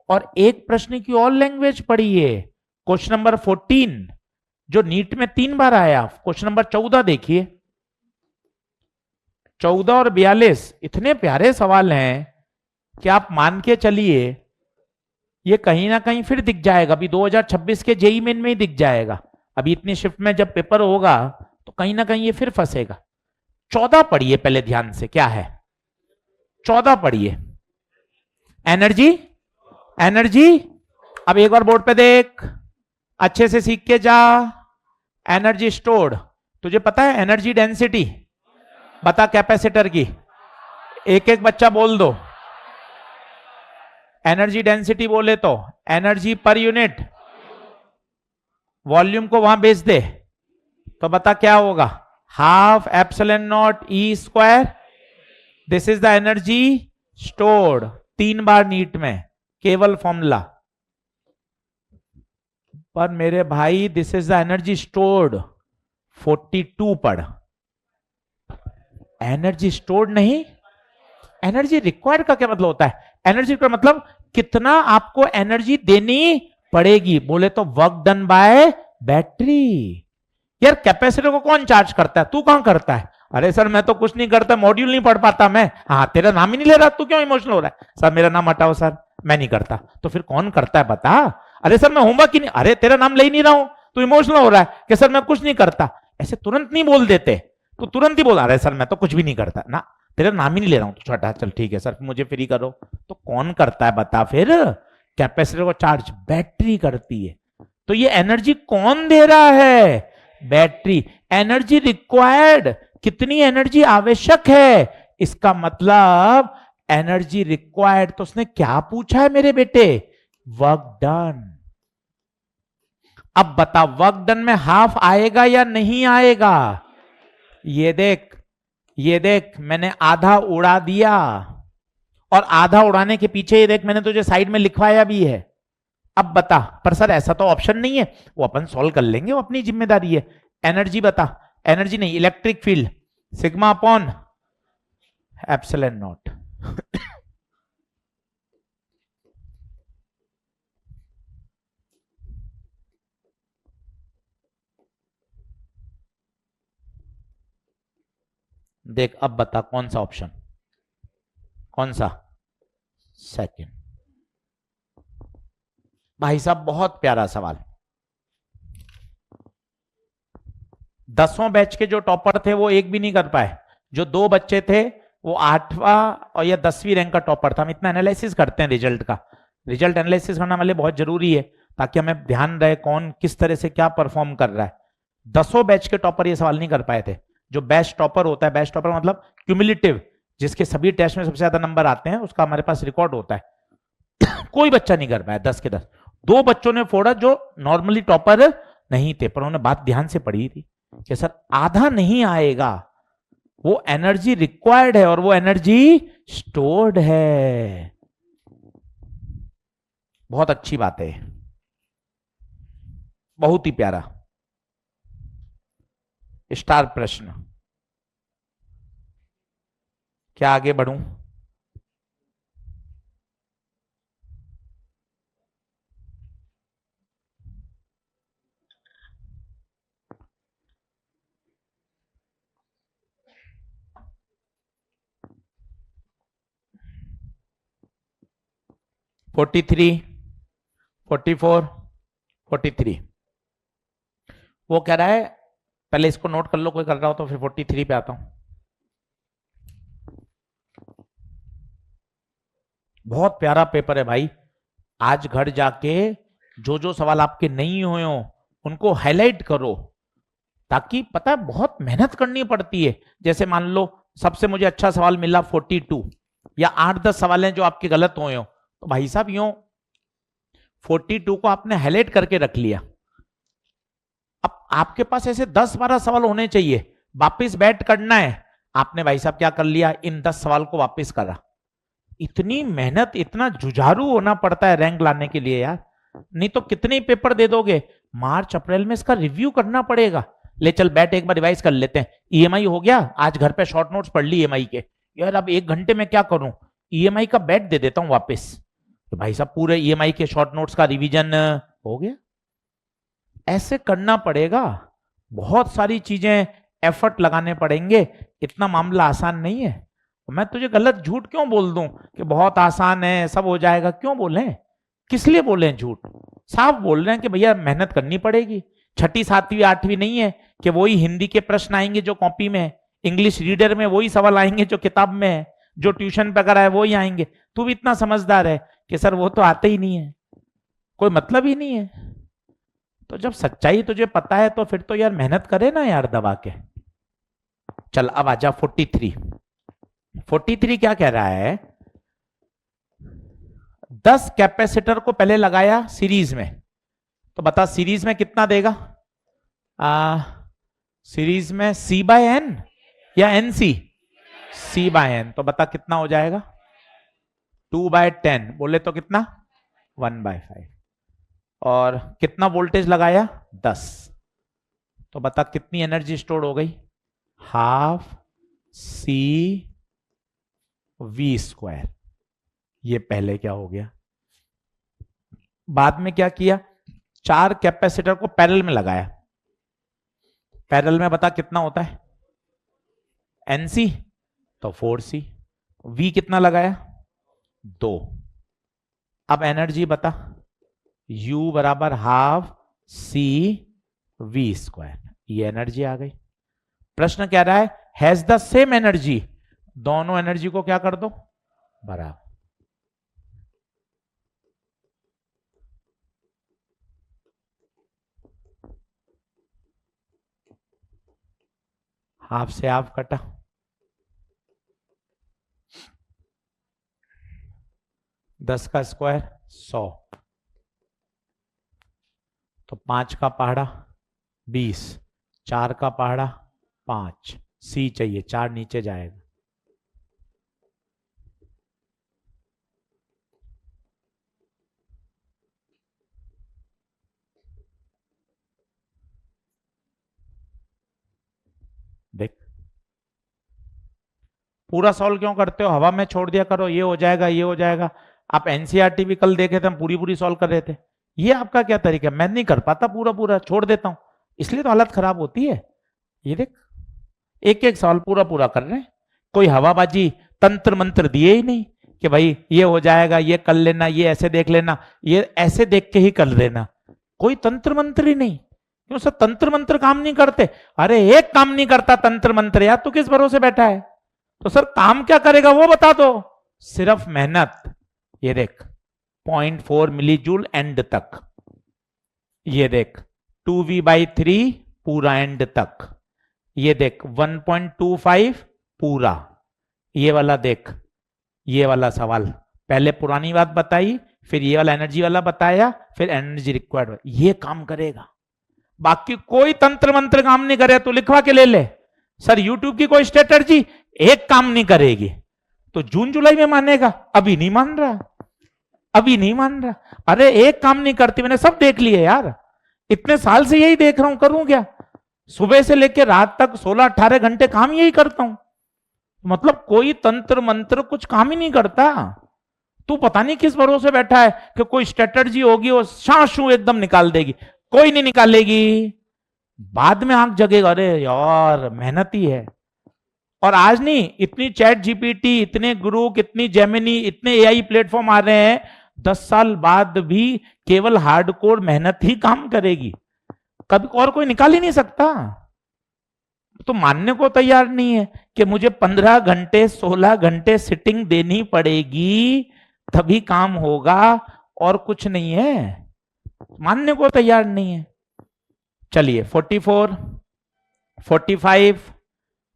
और एक प्रश्न की और लैंग्वेज पढ़िए, क्वेश्चन नंबर 14 जो नीट में 3 बार आया। क्वेश्चन नंबर 14 देखिए, 14 और 42 इतने प्यारे सवाल हैं कि आप मान के चलिए ये कहीं ना कहीं फिर दिख जाएगा। अभी 2026 के जेई मेन में ही दिख जाएगा। अभी इतनी शिफ्ट में जब पेपर होगा तो कहीं ना कहीं ये फिर फंसेगा। 14 पढ़िए पहले ध्यान से, क्या है 14 पढ़िए। एनर्जी, एनर्जी, अब एक बार बोर्ड पे देख, अच्छे से सीख के जा। एनर्जी स्टोर्ड, तुझे पता है एनर्जी डेंसिटी, बता कैपेसिटर की, एक एक बच्चा बोल दो। एनर्जी डेंसिटी बोले तो एनर्जी पर यूनिट, वॉल्यूम को वहां बेच दे तो बता क्या होगा, half epsilon naught E square. This is the energy stored, 3 बार नीट में केवल फॉर्मूला। पर मेरे भाई this is the energy stored 42 पढ़, एनर्जी स्टोर्ड नहीं। एनर्जी रिक्वायर्ड का क्या मतलब होता है? एनर्जी का मतलब कितना आपको एनर्जी देनी पड़ेगी। बोले तो वर्क डन बाय बैटरी। यार कैपेसिटर को कौन चार्ज करता है, तू कहां करता है? अरे सर मैं तो कुछ नहीं करता, मॉड्यूल नहीं पढ़ पाता मैं। हाँ तेरा नाम ही नहीं ले रहा, तू क्यों इमोशनल हो रहा है? सर मेरा नाम हटाओ सर, मैं नहीं करता। तो फिर कौन करता है बता? अरे सर मैं होमवर्क ही नहीं, अरे तेरा नाम ले ही नहीं रहा हूं, तू इमोशनल हो रहा है कि सर मैं कुछ नहीं करता। ऐसे तुरंत नहीं बोल देते, तो तुरंत ही बोल अरे सर मैं तो कुछ भी नहीं करता ना, तेरा नाम ही नहीं ले रहा हूं, तो छोटा चल ठीक है सर मुझे फ्री करो। तो कौन करता है बता फिर? कैपेसिटर को चार्ज बैटरी करती है। तो ये एनर्जी कौन दे रहा है? बैटरी। एनर्जी रिक्वायर्ड, कितनी एनर्जी आवश्यक है, इसका मतलब एनर्जी रिक्वायर्ड। तो उसने क्या पूछा है मेरे बेटे? Work done. अब बता वर्क डन में हाफ आएगा या नहीं आएगा? ये देख, ये देख मैंने आधा उड़ा दिया, और आधा उड़ाने के पीछे ये देख मैंने तुझे साइड में लिखवाया भी है। अब बता, पर सर ऐसा तो ऑप्शन नहीं है, वो अपन सॉल्व कर लेंगे, वो अपनी जिम्मेदारी है। एनर्जी बता, एनर्जी नहीं, electric field sigma upon epsilon not. देख अब बता कौन सा ऑप्शन, कौन सा? सेकंड। भाई साहब बहुत प्यारा सवाल। 10वें बैच के जो टॉपर थे वो एक भी नहीं कर पाए। जो 2 बच्चे थे वो 8वां और या 10वीं रैंक का टॉपर था। हम इतना एनालिसिस करते हैं रिजल्ट का, रिजल्ट एनालिसिस करना हमारे लिए बहुत जरूरी है ताकि हमें ध्यान रहे कौन किस तरह से क्या परफॉर्म कर रहा है। 10वें बैच के टॉपर ये सवाल नहीं कर पाए थे। जो बैच टॉपर होता है, बैच टॉपर मतलब क्यूमुलेटिव, जिसके सभी टेस्ट में सबसे ज्यादा नंबर आते हैं, उसका हमारे पास रिकॉर्ड होता है। कोई बच्चा नहीं कर पाया 10 के 10। 2 बच्चों ने फोड़ा जो नॉर्मली टॉपर नहीं थे, पर उन्होंने बात ध्यान से पढ़ी थी कि सर आधा नहीं आएगा, वो एनर्जी रिक्वायर्ड है और वो एनर्जी स्टोर्ड है। बहुत अच्छी बात है, बहुत ही प्यारा स्टार प्रश्न। क्या आगे बढ़ूं? Forty three, 44, 43। वो कह रहा है, पहले इसको नोट कर लो, कोई कर रहा हो तो फिर 43 पे आता हूं। बहुत प्यारा पेपर है भाई। आज घर जाके जो जो सवाल आपके नहीं हुए हो उनको हाईलाइट करो, ताकि पता है बहुत मेहनत करनी पड़ती है। जैसे मान लो सबसे मुझे अच्छा सवाल मिला 42, या 8-10 सवाल हैं जो आपके गलत हुए हो, तो भाई साहब यूं 42 को आपने हाईलाइट करके रख लिया। अब आपके पास ऐसे 10-12 सवाल होने चाहिए, वापिस बैठ करना है, आपने भाई साहब क्या कर लिया, इन 10 सवाल को वापिस करा। इतनी मेहनत, इतना जुझारू होना पड़ता है रैंक लाने के लिए यार। नहीं तो कितने पेपर दे दोगे, मार्च अप्रैल में इसका रिव्यू करना पड़ेगा। ले चल बैठ एक बार रिवाइज कर लेते हैं। ईएमआई हो गया, आज घर पे शॉर्ट नोट्स पढ़ ली ईएमआई के, यार अब 1 घंटे में क्या करूं, ईएमआई का बैठ दे देता हूं वापस, तो भाई साहब पूरे ईएमआई के शॉर्ट नोट्स का रिवीजन हो गया। ऐसे करना पड़ेगा, बहुत सारी चीजें एफर्ट लगाने पड़ेंगे, इतना मामला आसान नहीं है। मैं तुझे गलत झूठ क्यों बोल दूं कि बहुत आसान है सब हो जाएगा, क्यों बोले, किस लिए बोले झूठ? साफ बोल रहे हैं कि भैया मेहनत करनी पड़ेगी। 6ठी 7वीं 8वीं नहीं है कि वही हिंदी के प्रश्न आएंगे जो कॉपी में है, इंग्लिश रीडर में वही सवाल आएंगे जो किताब में है, जो ट्यूशन पे करा है वही आएंगे। तू भी इतना समझदार है कि सर वो तो आते ही नहीं है, कोई मतलब ही नहीं है। तो जब सच्चाई तुझे पता है तो फिर तो यार मेहनत करे ना यार दबा के। चल अब आजा 43। 43 क्या कह रहा है, 10 कैपेसिटर को पहले लगाया सीरीज में, तो बता सीरीज में कितना देगा? सीरीज में C/N या NC? C/N, तो बता कितना हो जाएगा? 2/10, बोले तो कितना? 1/5। और कितना वोल्टेज लगाया? 10, तो बता कितनी एनर्जी स्टोर हो गई? ½ CV²। ये पहले क्या हो गया, बाद में क्या किया, 4 कैपेसिटर को पैरेलल में लगाया। पैरेलल में बता कितना होता है? NC, तो 4C। V कितना लगाया? 2। अब एनर्जी बता, U बराबर ½ CV²। ये एनर्जी आ गई। प्रश्न कह रहा है हैज द सेम एनर्जी, दोनों एनर्जी को क्या कर दो, बराबर। हाफ से हाफ कटा, 10 का स्क्वायर 100, तो 5 का पहाड़ा 20, 4 का पहाड़ा 5, C चाहिए, 4 नीचे जाएगा। देख पूरा सॉल्व क्यों करते हो, हवा में छोड़ दिया करो, ये हो जाएगा ये हो जाएगा। आप एनसीईआरटी भी कल देखे थे, हम पूरी पूरी सॉल्व कर रहे थे। ये आपका क्या तरीका है? मैं नहीं कर पाता पूरा पूरा, छोड़ देता हूं, इसलिए तो हालत खराब होती है। ये देख एक एक सवाल पूरा पूरा कर रहे हैं, कोई हवाबाजी तंत्र मंत्र दिए ही नहीं कि भाई ये हो जाएगा, ये कर लेना, ये ऐसे देख लेना, ये ऐसे देख के ही कर लेना, कोई तंत्र मंत्र ही नहीं। क्यों सर तंत्र मंत्र काम नहीं करते? अरे एक काम नहीं करता तंत्र मंत्र यार, तू किस भरोसे बैठा है? तो सर काम क्या करेगा वो बता दो। सिर्फ मेहनत। ये देख 0.4 मिली जूल एंड तक, ये देख 2v/3 पूरा एंड तक, ये देख 1.25 पूरा, ये वाला देख, ये वाला सवाल पहले पुरानी बात बताई, फिर ये वाला एनर्जी वाला बताया, फिर एनर्जी रिक्वायर्ड, ये काम करेगा। बाकी कोई तंत्र मंत्र काम नहीं करे तो लिखवा के ले ले। सर यूट्यूब की कोई स्ट्रेटजी एक काम नहीं करेगी तो जून जुलाई में मानेगा? अभी नहीं मान रहा, अभी नहीं मान रहा। अरे एक काम नहीं करती, मैंने सब देख लिए यार, इतने साल से यही देख रहा हूं, करूं क्या? सुबह से लेकर रात तक 16-18 घंटे काम यही करता हूं। मतलब कोई तंत्र मंत्र कुछ काम ही नहीं करता। तू पता नहीं किस भरोसे बैठा है कि कोई स्ट्रेटजी होगी और शाशू एकदम निकाल देगी, कोई नहीं निकालेगी। बाद में आंख जगेगा, अरे यार मेहनत ही है। और आज नहीं, इतनी चैट जीपीटी, इतने ग्रुप, इतनी जेमिनी, इतने एआई प्लेटफॉर्म आ रहे हैं, 10 साल बाद भी केवल हार्डकोर मेहनत ही काम करेगी, कभी और कोई निकाल ही नहीं सकता। तो मानने को तैयार नहीं है कि मुझे 15 घंटे 16 घंटे सिटिंग देनी पड़ेगी तभी काम होगा, और कुछ नहीं है, मानने को तैयार नहीं है। चलिए 44, 45,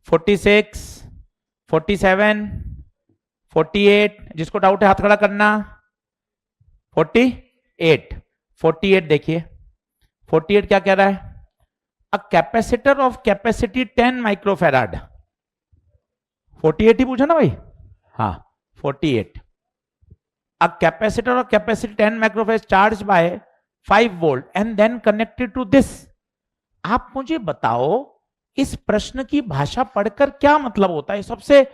46, 47, 48, जिसको डाउट है हाथ खड़ा करना। 48, 48 देखिए 48 क्या कह रहा है? A capacitor of capacity 10 microfarad. 48 ही पूछा ना भाई? हाँ 48। A capacitor of capacity 10 microfarad charge by 5 volt and then connected to this. आप मुझे बताओ इस प्रश्न की भाषा पढ़कर क्या मतलब होता है? सबसे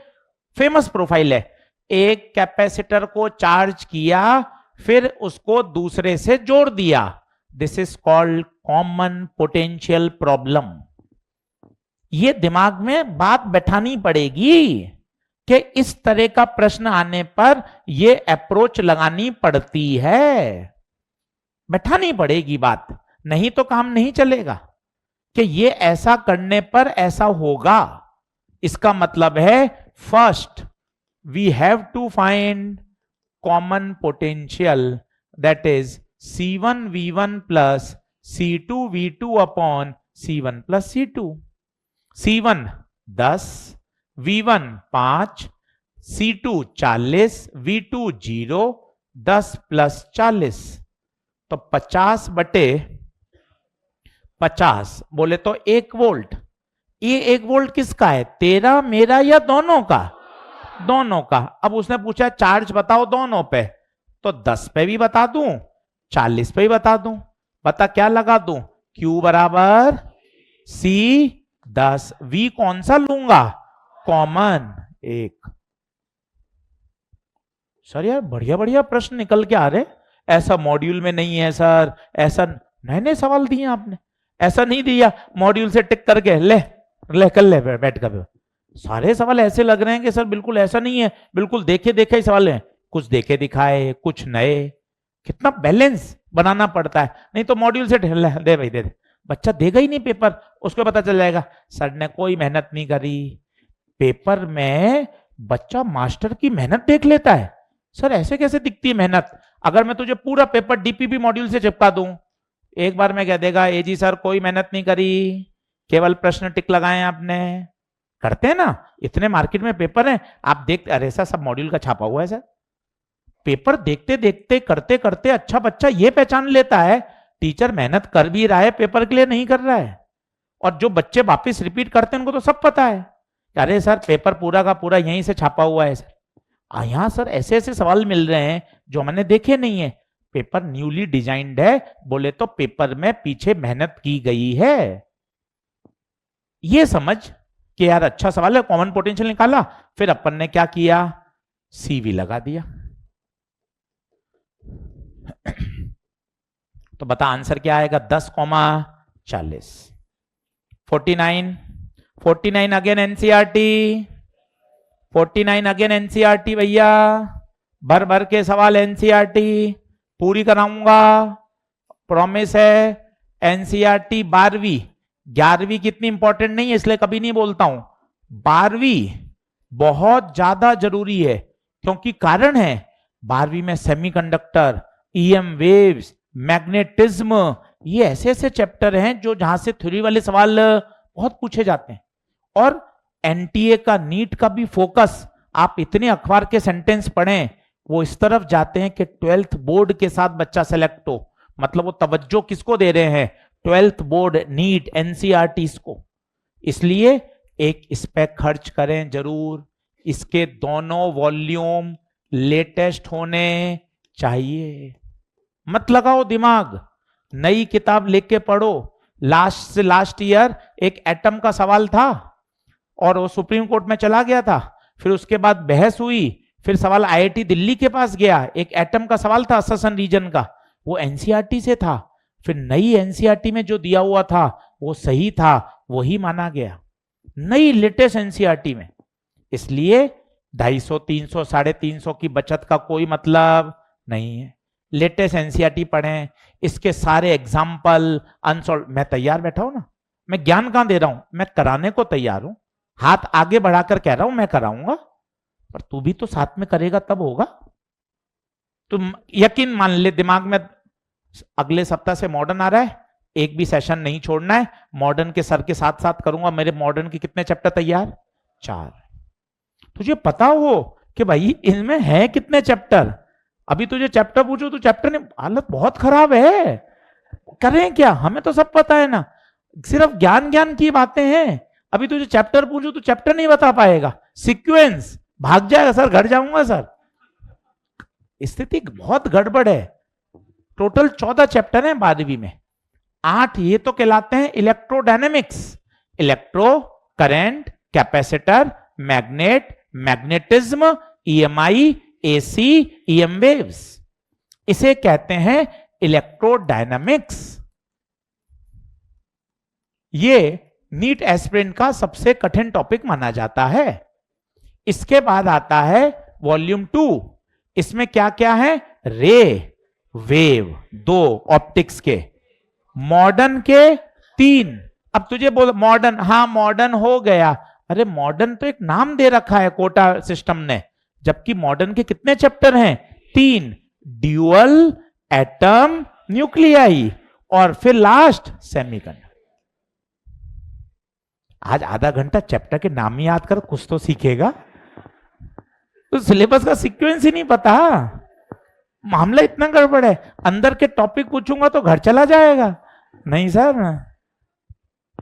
फेमस प्रोफाइल है, एक कैपेसिटर को चार्ज किया फिर उसको दूसरे से जोड़ दिया, this is called common potential problem. ये दिमाग में बात बैठानी पड़ेगी कि इस तरह का प्रश्न आने पर ये अप्रोच लगानी पड़ती है, बैठानी पड़ेगी बात, नहीं तो काम नहीं चलेगा कि ये ऐसा करने पर ऐसा होगा। इसका मतलब है first we have to find common potential, that is C1 V1 plus C2 V2 upon C1 plus C2। C1 10, V1 5, C2 40, V2 0, 10 plus 40 तो 50/50 बोले तो 1 वोल्ट। ये 1 वोल्ट किसका है? तेरा, मेरा या दोनों का? दोनों का। अब उसने पूछा चार्ज बताओ दोनों पे, तो 10 पे भी बता दूं, 40 पे भी बता दूं, बता क्या लगा दूं? Q बराबर C 10, V कौन सा लूंगा? कॉमन 1। सर यार बढ़िया बढ़िया प्रश्न निकल के आ रहे, ऐसा मॉड्यूल में नहीं है सर, ऐसा नए नए सवाल दिए आपने, ऐसा नहीं दिया मॉड्यूल से टिक करके ले कर ले बैठ कर। सारे सवाल ऐसे लग रहे हैं कि सर बिल्कुल ऐसा नहीं है, बिल्कुल देखे देखे ही सवाल हैं, कुछ देखे दिखाए कुछ नए। कितना बैलेंस बनाना पड़ता है, नहीं तो मॉड्यूल से दे भाई दे, बच्चा देगा ही नहीं पेपर, उसको पता चल जाएगा सर ने कोई मेहनत नहीं करी। पेपर में बच्चा मास्टर की मेहनत देख लेता है, सर ऐसे कैसे दिखती है मेहनत? अगर मैं तुझे पूरा पेपर डीपीपी मॉड्यूल से चिपका दूं, एक बार में कह देगा ए जी सर कोई मेहनत नहीं करी, केवल प्रश्न टिक लगाए आपने। करते हैं ना, इतने मार्केट में पेपर हैं, आप देखते, अरे सर सब मॉड्यूल का छापा हुआ है सर। पेपर देखते देखते करते करते अच्छा बच्चा ये पहचान लेता है टीचर मेहनत कर भी रहा है, पेपर के लिए नहीं कर रहा है। और जो बच्चे वापिस रिपीट करते हैं उनको तो सब पता है, अरे सर पेपर पूरा का पूरा यहीं से छापा हुआ है सर। यहाँ सर ऐसे ऐसे सवाल मिल रहे हैं जो मैंने देखे नहीं है, पेपर न्यूली डिजाइंड है, बोले तो पेपर में पीछे मेहनत की गई है। ये समझ कि यार अच्छा सवाल है, कॉमन पोटेंशियल निकाला, फिर अपन ने क्या किया? CV लगा दिया। तो बता आंसर क्या आएगा? 10, 40, 49, 49 अगेन एनसीईआरटी, 49 अगेन एनसीईआरटी भैया, भर भर के सवाल एनसीईआरटी पूरी कराऊंगा, प्रॉमिस है। एनसीईआरटी 12वीं, 11वीं कितनी इंपॉर्टेंट नहीं है इसलिए कभी नहीं बोलता हूं, 12वीं बहुत ज्यादा जरूरी है, क्योंकि कारण है 12वीं में सेमीकंडक्टर, ईएम वेव्स, मैग्नेटिज्म, ये ऐसे ऐसे चैप्टर हैं जो जहां से थ्योरी वाले सवाल बहुत पूछे जाते हैं। और एनटीए का, नीट का भी फोकस, आप इतने अखबार के सेंटेंस पढ़ें, वो इस तरफ जाते हैं कि 12th बोर्ड के साथ बच्चा सेलेक्ट हो, मतलब वो तवज्जो किसको दे रहे हैं, 12th बोर्ड, नीट, एनसीईआरटी को। इसलिए एक इस पे खर्च करें जरूर, इसके दोनों वॉल्यूम लेटेस्ट होने चाहिए। मत लगाओ दिमाग, नई किताब लेके पढ़ो। लास्ट से लास्ट ईयर एक एटम का सवाल था और वो सुप्रीम कोर्ट में चला गया था, फिर उसके बाद बहस हुई, फिर सवाल आईआईटी दिल्ली के पास गया, एक एटम का सवाल था अससन रीजन का, वो एनसीईआरटी से था, फिर नई एनसीईआरटी में जो दिया हुआ था वो सही था, वही माना गया नई लेटेस्ट एनसीईआरटी में। इसलिए 250, 300, 350 की बचत का कोई मतलब नहीं है। लेटेस्ट एनसीईआरटी पढ़ें, इसके सारे एग्जाम्पल अनसॉल्व। मैं तैयार बैठा हूं ना, मैं ज्ञान कहां दे रहा हूं, मैं कराने को तैयार हूं, हाथ आगे बढ़ाकर कह रहा हूं मैं कराऊंगा, पर तू भी तो साथ में करेगा तब होगा। तुम यकीन मान ले दिमाग में, अगले सप्ताह से मॉडर्न आ रहा है, एक भी सेशन नहीं छोड़ना है, मॉडर्न के सर के साथ साथ करूंगा। मेरे मॉडर्न के कितने चैप्टर तैयार, 4। तुझे पता हो कि भाई इनमें है कितने चैप्टर, अभी तुझे चैप्टर पूछो तो चैप्टर ने हालत बहुत खराब है, करें क्या, हमें तो सब पता है ना, सिर्फ ज्ञान ज्ञान की बातें हैं। अभी तुझे चैप्टर पूछो तो चैप्टर नहीं बता पाएगा, सीक्वेंस भाग जाएगा, सर घर जाऊंगा सर। स्थिति बहुत गड़बड़ है। टोटल 14 चैप्टर हैं 12वीं में, 8 ये तो कहलाते हैं electrodynamics, electro, current, capacitor, magnet, magnetism, EMI, AC, EM waves, इसे कहते हैं इलेक्ट्रोडायनामिक्स। ये नीट एस्पिरेंट का सबसे कठिन टॉपिक माना जाता है। इसके बाद आता है वॉल्यूम 2, इसमें क्या क्या है, रे, वेव 2 ऑप्टिक्स के, मॉडर्न के 3। अब तुझे बोल मॉडर्न, हाँ मॉडर्न हो गया, अरे मॉडर्न तो एक नाम दे रखा है कोटा सिस्टम ने, जबकि मॉडर्न के कितने चैप्टर हैं, 3, ड्यूअल, एटम, न्यूक्लियाई, और फिर लास्ट सेमीकंडक्टर। आज आधा घंटा चैप्टर के नाम ही याद कर, कुछ तो सीखेगा। तो सिलेबस का सीक्वेंस ही नहीं पता, मामला इतना गड़बड़ है। अंदर के टॉपिक पूछूंगा तो घर चला जाएगा, नहीं सर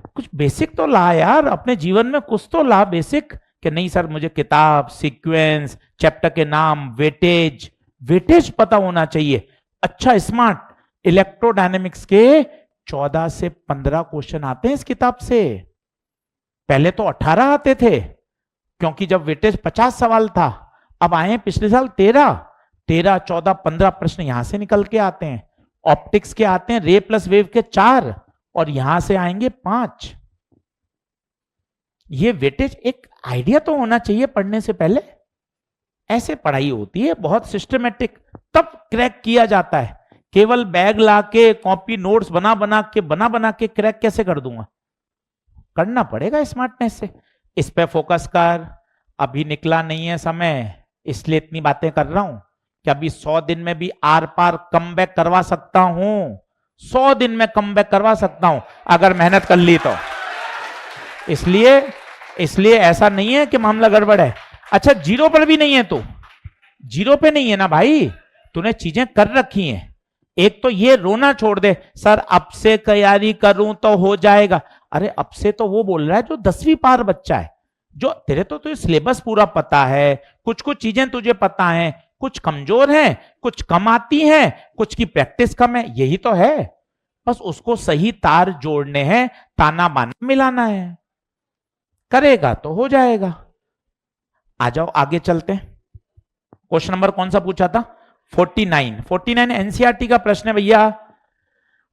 कुछ बेसिक तो ला यार, अपने जीवन में कुछ तो ला बेसिक, कि नहीं सर मुझे किताब, सीक्वेंस, चैप्टर के नाम, वेटेज, वेटेज पता होना चाहिए। अच्छा स्मार्ट, इलेक्ट्रोडायनेमिक्स के 14 से 15 क्वेश्चन आते हैं इस किताब से, पहले तो 18 आते थे, क्योंकि जब वेटेज 50 सवाल था, अब आए पिछले साल 13, 14, 15 प्रश्न यहां से निकल के आते हैं। ऑप्टिक्स के आते हैं रे प्लस वेव के 4, और यहां से आएंगे 5। ये वेटेज एक आइडिया तो होना चाहिए पढ़ने से पहले, ऐसे पढ़ाई होती है बहुत सिस्टमेटिक, तब क्रैक किया जाता है। केवल बैग लाके कॉपी नोट्स बना बना के क्रैक कैसे कर दूंगा, करना पड़ेगा स्मार्टनेस से। इस पे फोकस कर, अभी निकला नहीं है समय, इसलिए इतनी बातें कर रहा हूं कि अभी 100 दिन में भी आर पार कम बैक करवा सकता हूं, 100 दिन में कम बैक करवा सकता हूं अगर मेहनत कर ली तो। इसलिए ऐसा नहीं है कि मामला गड़बड़ है। अच्छा जीरो पर भी नहीं है, तो जीरो पे नहीं है ना भाई, तूने चीजें कर रखी हैं। एक तो ये रोना छोड़ दे, सर अब से तैयारी करूं तो हो जाएगा। अरे अब से तो वो बोल रहा है जो 10वीं पार बच्चा है, जो तेरे तो तुझे सिलेबस पूरा पता है, कुछ कुछ चीजें तुझे पता है, कुछ कमजोर हैं, कुछ कम आती हैं, कुछ की प्रैक्टिस कम है, यही तो है। बस उसको सही तार जोड़ने हैं, ताना बाना मिलाना है, करेगा तो हो जाएगा। आ जाओ आगे चलते हैं। क्वेश्चन नंबर कौन सा पूछा था, 49 एनसीईआरटी का प्रश्न है भैया,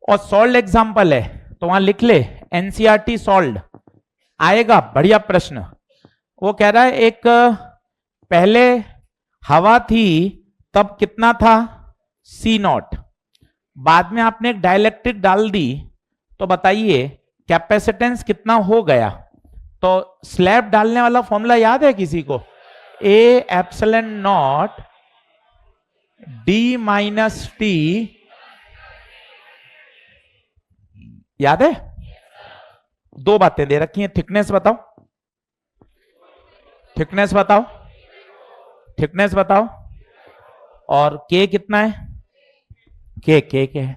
और सॉल्व एग्जांपल है, तो वहां लिख ले एनसीईआरटी सॉल्व। आएगा, बढ़िया प्रश्न। वो कह रहा है एक पहले हवा थी तब कितना था सी नॉट, बाद में आपने एक डाइलेक्ट्रिक डाल दी तो बताइए कैपेसिटेंस कितना हो गया। तो स्लैब डालने वाला फॉर्मूला याद है किसी को? A epsilon not D minus T, याद है? दो बातें दे रखी हैं, थिकनेस बताओ, थिकनेस बताओ, थिकनेस बताओ, और के कितना है? के है।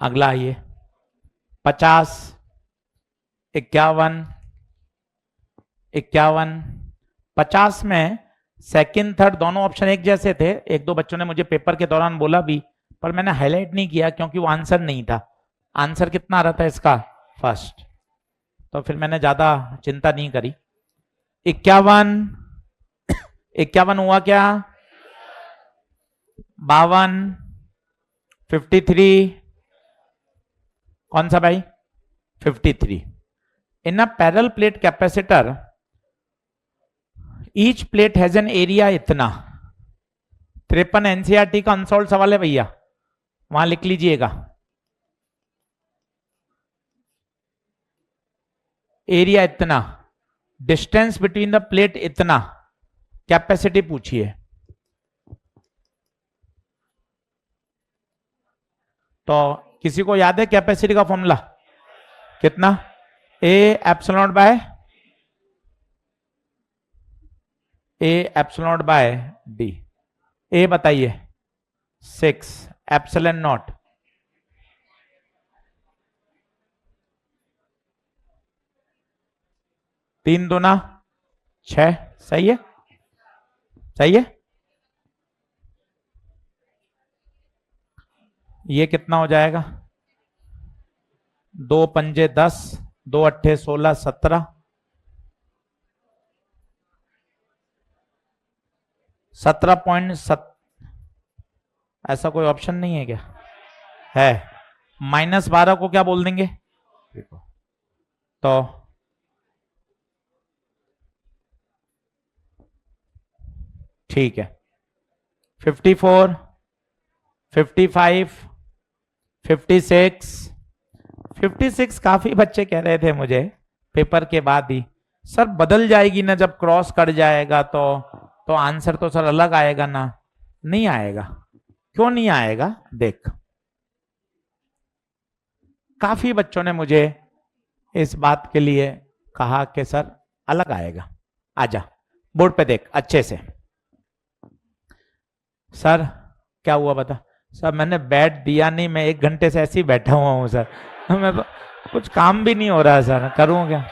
अगला आइए, 50, 51, 51, 50 में सेकंड थर्ड दोनों ऑप्शन एक जैसे थे। एक दो बच्चों ने मुझे पेपर के दौरान बोला भी, पर मैंने हाईलाइट नहीं किया क्योंकि वो आंसर नहीं था। आंसर कितना आ रहा था इसका? फर्स्ट, तो फिर मैंने ज्यादा चिंता नहीं करी। 51, 51 हुआ क्या? 52, 53, कौन सा भाई? 53। In a parallel plate capacitor each plate has an area इतना। 53 एनसीईआरटी का अनसॉल्व सवाल है भैया, वहां लिख लीजिएगा। एरिया इतना, डिस्टेंस बिटवीन द प्लेट इतना, कैपेसिटी पूछिए। तो किसी को याद है कैपेसिटी का फॉर्मूला कितना? A epsilon by D. A बताइए 6 एप्सिलॉन नॉट, तीन दूना 6, सही है? सही है? ये कितना हो जाएगा? 2 पंजे 10, 2 अट्ठे 16, 17, 17.7। ऐसा कोई ऑप्शन नहीं है क्या? है। -12 को क्या बोल देंगे? तो ठीक है, 54, 55, 56, 56 काफी बच्चे कह रहे थे मुझे पेपर के बाद ही, सर बदल जाएगी ना जब क्रॉस कट जाएगा, तो आंसर तो सर अलग आएगा ना। नहीं आएगा। क्यों नहीं आएगा? देख, काफी बच्चों ने मुझे इस बात के लिए कहा कि सर अलग आएगा। आजा बोर्ड पे देख अच्छे से। सर क्या हुआ बता? सर मैंने बैठ दिया नहीं, मैं 1 घंटे से ऐसे ही बैठा हुआ हूं सर, मैं कुछ काम भी नहीं हो रहा सर, करूं क्या?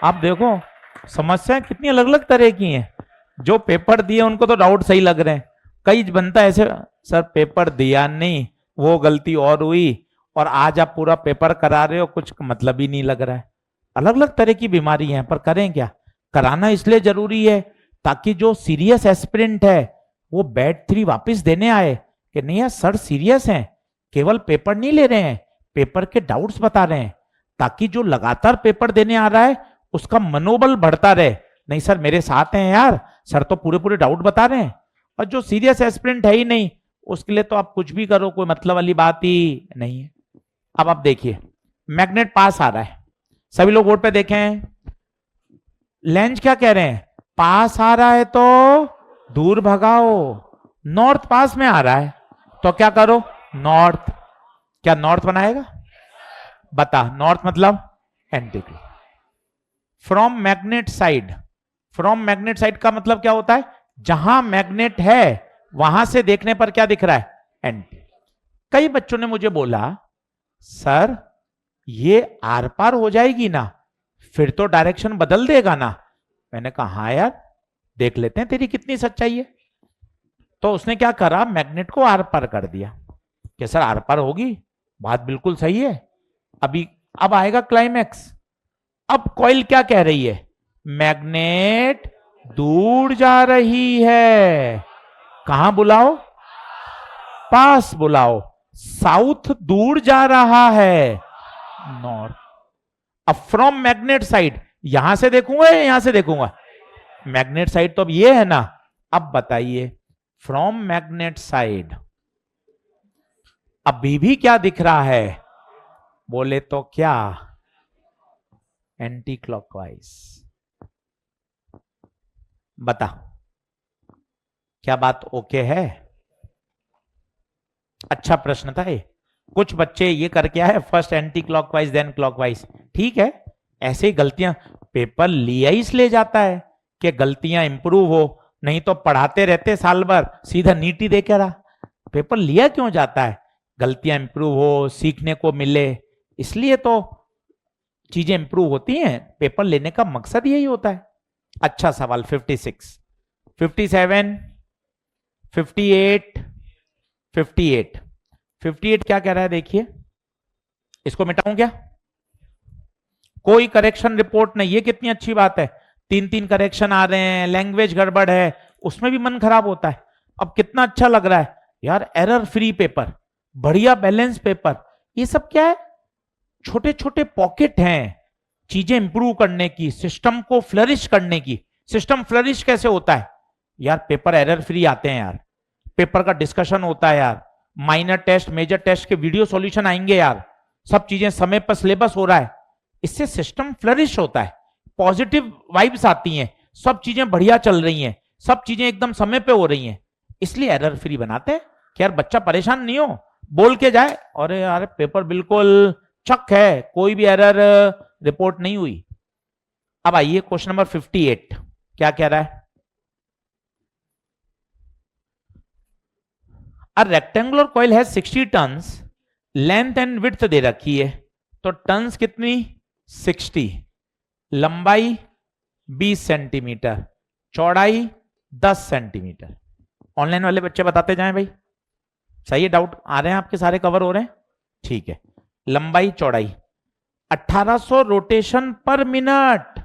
आप देखो समस्याएं कितनी अलग अलग तरह की हैं। जो पेपर दिए उनको तो डाउट सही लग रहे हैं, कई बनता है ऐसे, सर पेपर दिया नहीं, वो गलती और हुई, और आज आप पूरा पेपर करा रहे हो, कुछ मतलब ही नहीं लग रहा है। अलग अलग तरह की बीमारी है, पर करें क्या? कराना इसलिए जरूरी है ताकि जो सीरियस एस्पिरेंट है वो बैट 3 वापस देने आए कि नहीं यार सर सीरियस हैं, केवल पेपर नहीं ले रहे हैं, पेपर के डाउट्स बता रहे हैं, ताकि जो लगातार पेपर देने आ रहा है उसका मनोबल बढ़ता रहे। नहीं सर मेरे साथ हैं यार, सर तो पूरे पूरे डाउट बता रहे हैं। और जो सीरियस एस्पिरेंट है ही नहीं उसके लिए तो आप कुछ भी करो, कोई मतलब वाली बात ही नहीं है। अब आप देखिए मैग्नेट पास आ रहा है, सभी लोग बोर्ड पे देखें। लेंज क्या कह रहे हैं? पास आ रहा है तो दूर भगाओ। नॉर्थ पास में आ रहा है तो क्या करो, नॉर्थ। क्या नॉर्थ बनाएगा? बता, नॉर्थ मतलब anti clock. From magnet side, from magnet side का मतलब क्या होता है? जहां मैग्नेट है वहां से देखने पर क्या दिख रहा है? एंटी। कई बच्चों ने मुझे बोला सर ये आर पार हो जाएगी ना, फिर तो डायरेक्शन बदल देगा ना। मैंने कहा हाँ यार, देख लेते हैं तेरी कितनी सच्चाई है। तो उसने क्या करा, मैग्नेट को आर पार कर दिया कि सर आर पार होगी, बात बिल्कुल सही है। अभी अब आएगा क्लाइमैक्स। अब कॉइल क्या कह रही है? मैग्नेट दूर जा रही है, कहां बुलाओ? पास बुलाओ। साउथ दूर जा रहा है, नॉर्थ। अब फ्रॉम मैग्नेट साइड, यहां से देखूंगा या यहां से देखूंगा? मैग्नेट साइड तो अब ये है ना। अब बताइए फ्रॉम मैग्नेट साइड अभी भी क्या दिख रहा है? बोले तो क्या? Anti clockwise. बता, क्या बात ओके है? अच्छा प्रश्न था ये। कुछ बच्चे ये करके आए, first anticlockwise then clockwise. ठीक है, ऐसे ही गलतियां पेपर लिया ही इसलिए जाता है कि गलतियां इंप्रूव हो, नहीं तो पढ़ाते रहते साल भर सीधा नीट ही दे के रहा। पेपर लिया क्यों जाता है? गलतियां इंप्रूव हो, सीखने को मिले, इसलिए तो चीजें इंप्रूव होती हैं। पेपर लेने का मकसद यही होता है। अच्छा सवाल 56, 57, 58, 58, 58 क्या कह रहा है देखिए। इसको मिटाऊं क्या? कोई करेक्शन रिपोर्ट नहीं, ये कितनी अच्छी बात है। तीन तीन करेक्शन आ रहे हैं, लैंग्वेज गड़बड़ है, उसमें भी मन खराब होता है। अब कितना अच्छा लग रहा है यार, एरर फ्री पेपर, बढ़िया बैलेंस पेपर। ये सब क्या है? छोटे छोटे पॉकेट हैं चीजें इंप्रूव करने की, सिस्टम को फ्लरिश करने की। सिस्टम फ्लरिश कैसे होता है यार? पेपर एरर फ्री आते हैं यार, पेपर का डिस्कशन होता है यार, माइनर टेस्ट मेजर टेस्ट के वीडियो सॉल्यूशन आएंगे यार, सब चीजें समय पर सिलेबस हो रहा है। इससे सिस्टम फ्लरिश होता है, पॉजिटिव वाइब्स आती हैं, सब चीजें बढ़िया चल रही हैं, सब चीजें एकदम समय पे हो रही हैं। इसलिए एरर फ्री बनाते हैं कि यार बच्चा परेशान नहीं हो, बोल के जाए अरे यार पेपर बिल्कुल चक है, कोई भी एरर रिपोर्ट नहीं हुई। अब आइए क्वेश्चन नंबर 58 क्या कह रहा है? अ रेक्टेंगुलर कॉइल है 60 टन्स, लेंथ एंड विड्थ दे रखी है। तो टन्स कितनी? 60, लंबाई 20 सेंटीमीटर, चौड़ाई 10 सेंटीमीटर। ऑनलाइन वाले बच्चे बताते जाएं भाई, सही है? डाउट आ रहे हैं आपके सारे कवर हो रहे हैं? ठीक है। लंबाई चौड़ाई 1800 रोटेशन पर मिनट।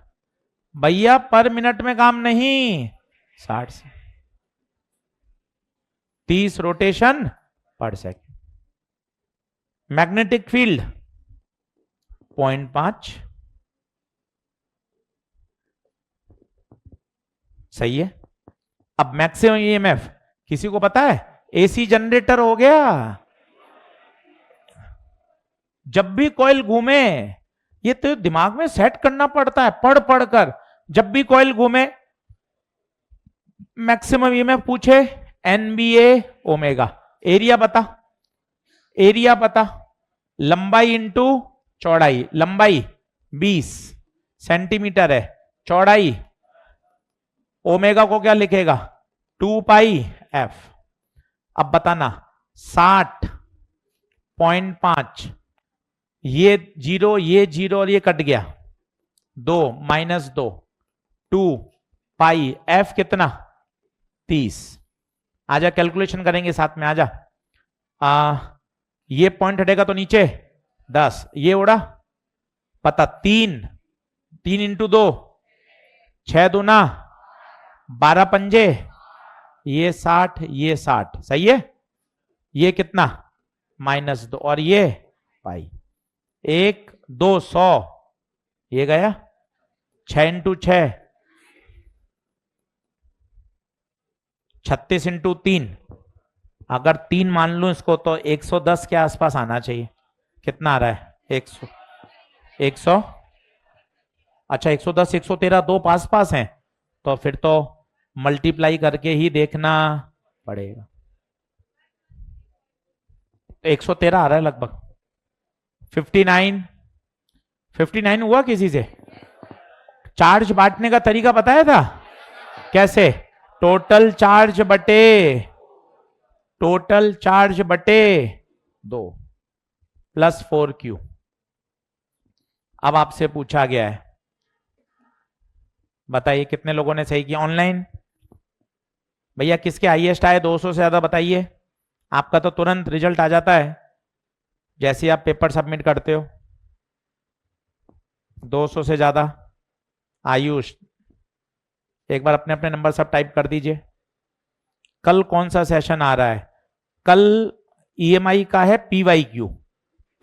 भैया पर मिनट में काम नहीं, 60 से 30 रोटेशन पर सेकेंड। मैग्नेटिक फील्ड 0.5, सही है। अब मैक्सिमम ईएमएफ किसी को पता है? एसी जनरेटर हो गया। जब भी कॉइल घूमे, ये तो दिमाग में सेट करना पड़ता है पढ़ पढ़ कर। जब भी कॉइल घूमे मैक्सिमम ईएमएफ पूछे, एनबीए ओमेगा। एरिया बता, एरिया बता, लंबाई इंटू चौड़ाई। लंबाई 20 सेंटीमीटर है, चौड़ाई ओमेगा को क्या लिखेगा? 2 पाई एफ। अब बताना 60.5, ये जीरो ये जीरो और ये कट गया, 2 माइनस 2, 2 पाई एफ कितना? 30। आजा कैलकुलेशन करेंगे साथ में, आजा। ये पॉइंट हटेगा तो नीचे 10, ये उड़ा पता 3, 3 इंटू 2 6 दूना 12 पंजे, ये 60 ये 60, सही है। ये कितना? -2 और ये पाई 1 2 100, ये गया 6 इंटू 6 36 इंटू 3, अगर 3 मान लू इसको तो 110 के आसपास आना चाहिए। कितना आ रहा है? 100, 100, अच्छा 110 113 दो पास पास हैं, तो फिर तो मल्टीप्लाई करके ही देखना पड़ेगा। तो 113 आ रहा है लगभग। 59, 59 हुआ किसी से? चार्ज बांटने का तरीका बताया था कैसे? टोटल चार्ज बटे 2 प्लस 4Q। अब आपसे पूछा गया है, बताइए कितने लोगों ने सही किया ऑनलाइन? भैया किसके हाईएस्ट आए 200 से ज्यादा बताइए। आपका तो तुरंत रिजल्ट आ जाता है जैसे आप पेपर सबमिट करते हो। 200 से ज्यादा। आयुष एक बार अपने अपने नंबर सब टाइप कर दीजिए। कल कौन सा सेशन आ रहा है? कल ईएमआई का है PYQ,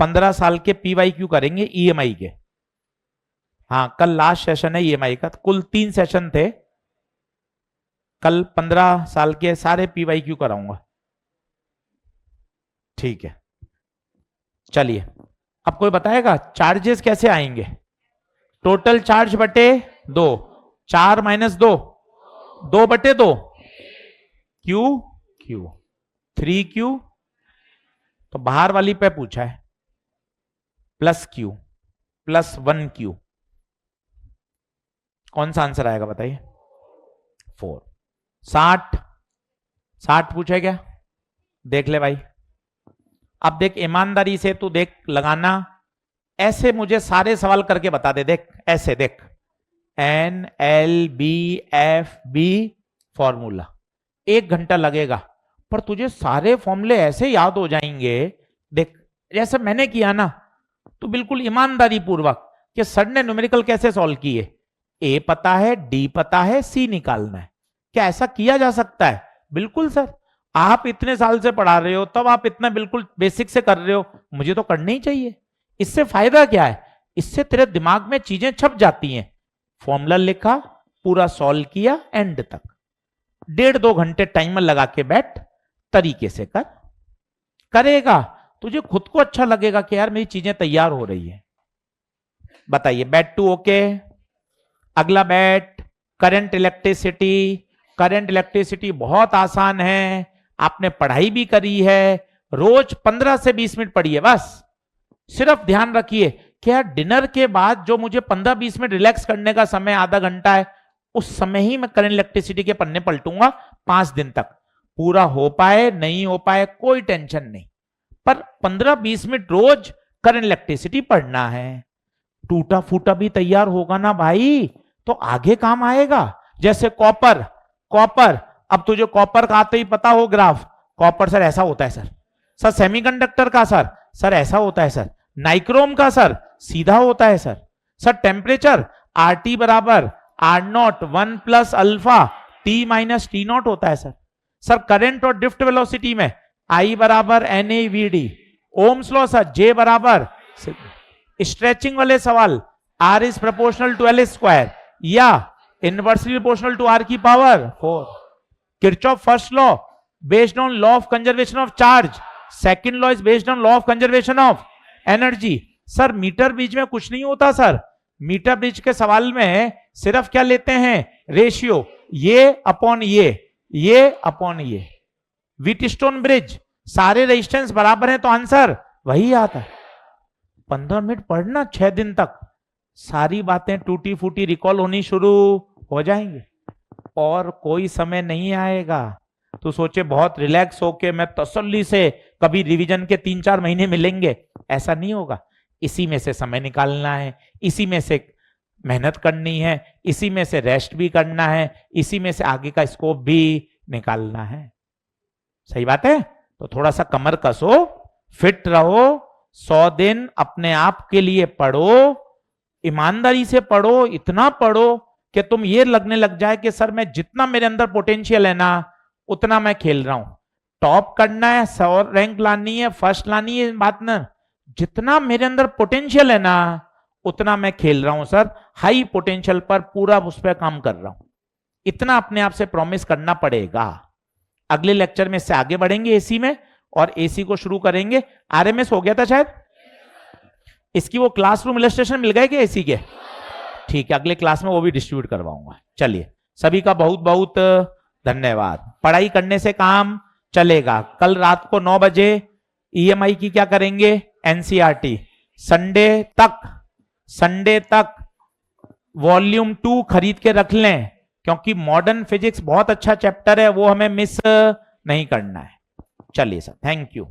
15 साल के PYQ करेंगे ईएमआई के। हाँ कल लास्ट सेशन है ईएमआई का, कुल 3 सेशन थे। कल 15 साल के सारे PYQ कराऊंगा। ठीक है चलिए, अब कोई बताएगा चार्जेस कैसे आएंगे? टोटल चार्ज बटे 2, 4 माइनस 2, 2 बटे 2, Q 3Q, तो बाहर वाली पे पूछा है, प्लस Q प्लस 1Q। कौन सा आंसर आएगा बताइए? 4। 60 पूछा क्या? देख ले भाई। अब देख ईमानदारी से तू देख लगाना, ऐसे मुझे सारे सवाल करके बता दे। देख ऐसे देख, NLBFB फॉर्मूला 1 घंटा लगेगा, पर तुझे सारे फॉर्मूले ऐसे याद हो जाएंगे। देख जैसे मैंने किया ना, तो बिल्कुल ईमानदारी पूर्वक कि सर ने न्यूमेरिकल कैसे सॉल्व किए, ए पता है, डी पता है, सी निकालना है। क्या ऐसा किया जा सकता है? बिल्कुल सर, आप इतने साल से पढ़ा रहे हो, तब आप इतना बिल्कुल बेसिक से कर रहे हो, मुझे तो करना ही चाहिए। इससे फायदा क्या है? इससे तेरे दिमाग में चीजें छप जाती हैं। फॉर्मूला लिखा, पूरा सॉल्व किया, एंड तक 1.5-2 घंटे टाइमर लगा के बैठ, तरीके से कर। करेगा तुझे खुद को अच्छा लगेगा कि यार मेरी चीजें तैयार हो रही है। बताइए बैट 2 ओके। अगला bat current electricity. Current electricity बहुत आसान है, आपने पढ़ाई भी करी है, रोज 15 से 20 मिनट पढ़िए बस। सिर्फ ध्यान रखिए कि यार डिनर के बाद जो मुझे 15-20 मिनट रिलैक्स करने का समय आधा घंटा है, उस समय ही मैं करंट इलेक्ट्रिसिटी के पन्ने पलटूंगा 5 दिन तक। पूरा हो पाए नहीं हो पाए कोई टेंशन नहीं, पर 15-20 मिनट रोज करंट इलेक्ट्रिसिटी पढ़ना है। टूटा फूटा भी तैयार होगा ना भाई, तो आगे काम आएगा। जैसे कॉपर, अब तुझे कॉपर का आते ही पता हो ग्राफ, कॉपर सर ऐसा होता है सर सेमीकंडक्टर का सर ऐसा होता है सर, नाइक्रोम का सर सीधा होता है सर टेम्परेचर RT बराबर R0 1 plus alpha T minus T0 होता है सर करंट और ड्रिफ्ट वेलोसिटी में I बराबर NAVD, Ohm's law sir J बराबर, स्ट्रेचिंग वाले सवाल R is proportional to L square या इनवर्सली प्रोपोर्शनल टू R की power 4। Kirchhoff first law based on law of conservation of charge, second law is based on law of conservation of energy. Sir metre bridge में कुछ नहीं होता sir, metre bridge के सवाल में सिर्फ क्या लेते हैं? रेशियो, ये अपॉन ये अपॉन ये। व्हीटस्टोन ब्रिज सारे रेजिस्टेंस बराबर हैं तो आंसर वही आता है। 15 मिनट पढ़ना 6 दिन तक, सारी बातें टूटी फूटी रिकॉल होनी शुरू हो जाएंगी और कोई समय नहीं आएगा तो सोचे बहुत रिलैक्स होके मैं तसल्ली से कभी रिवीजन के 3-4 महीने मिलेंगे, ऐसा नहीं होगा। इसी में से समय निकालना है, इसी में से मेहनत करनी है, इसी में से रेस्ट भी करना है, इसी में से आगे का स्कोप भी निकालना है। सही बात है? तो थोड़ा सा कमर कसो, फिट रहो, 100 दिन अपने आप के लिए पढ़ो, ईमानदारी से पढ़ो, इतना पढ़ो कि तुम ये लगने लग जाए कि सर मैं जितना मेरे अंदर पोटेंशियल है ना उतना मैं खेल रहा हूं। टॉप करना है, 100 रैंक लानी है, फर्स्ट लानी है, बात ना, जितना मेरे अंदर पोटेंशियल है ना उतना मैं खेल रहा हूं सर, हाई पोटेंशियल पर पूरा उस पर काम कर रहा हूं। इतना अपने आप से प्रॉमिस करना पड़ेगा। अगले लेक्चर में इससे आगे बढ़ेंगे एसी में, और एसी को शुरू करेंगे। आरएमएस हो गया था शायद, इसकी वो क्लासरूम इलस्ट्रेशन मिल गए क्या एसी के? ठीक है, अगले क्लास में वो भी डिस्ट्रीब्यूट करवाऊंगा। चलिए सभी का बहुत बहुत धन्यवाद। पढ़ाई करने से काम चलेगा। कल रात को 9 बजे ईएमआई की क्या करेंगे, एनसीईआरटी। संडे तक वॉल्यूम 2 खरीद के रख लें, क्योंकि मॉडर्न फिजिक्स बहुत अच्छा चैप्टर है, वो हमें मिस नहीं करना है। चलिए सर, थैंक यू।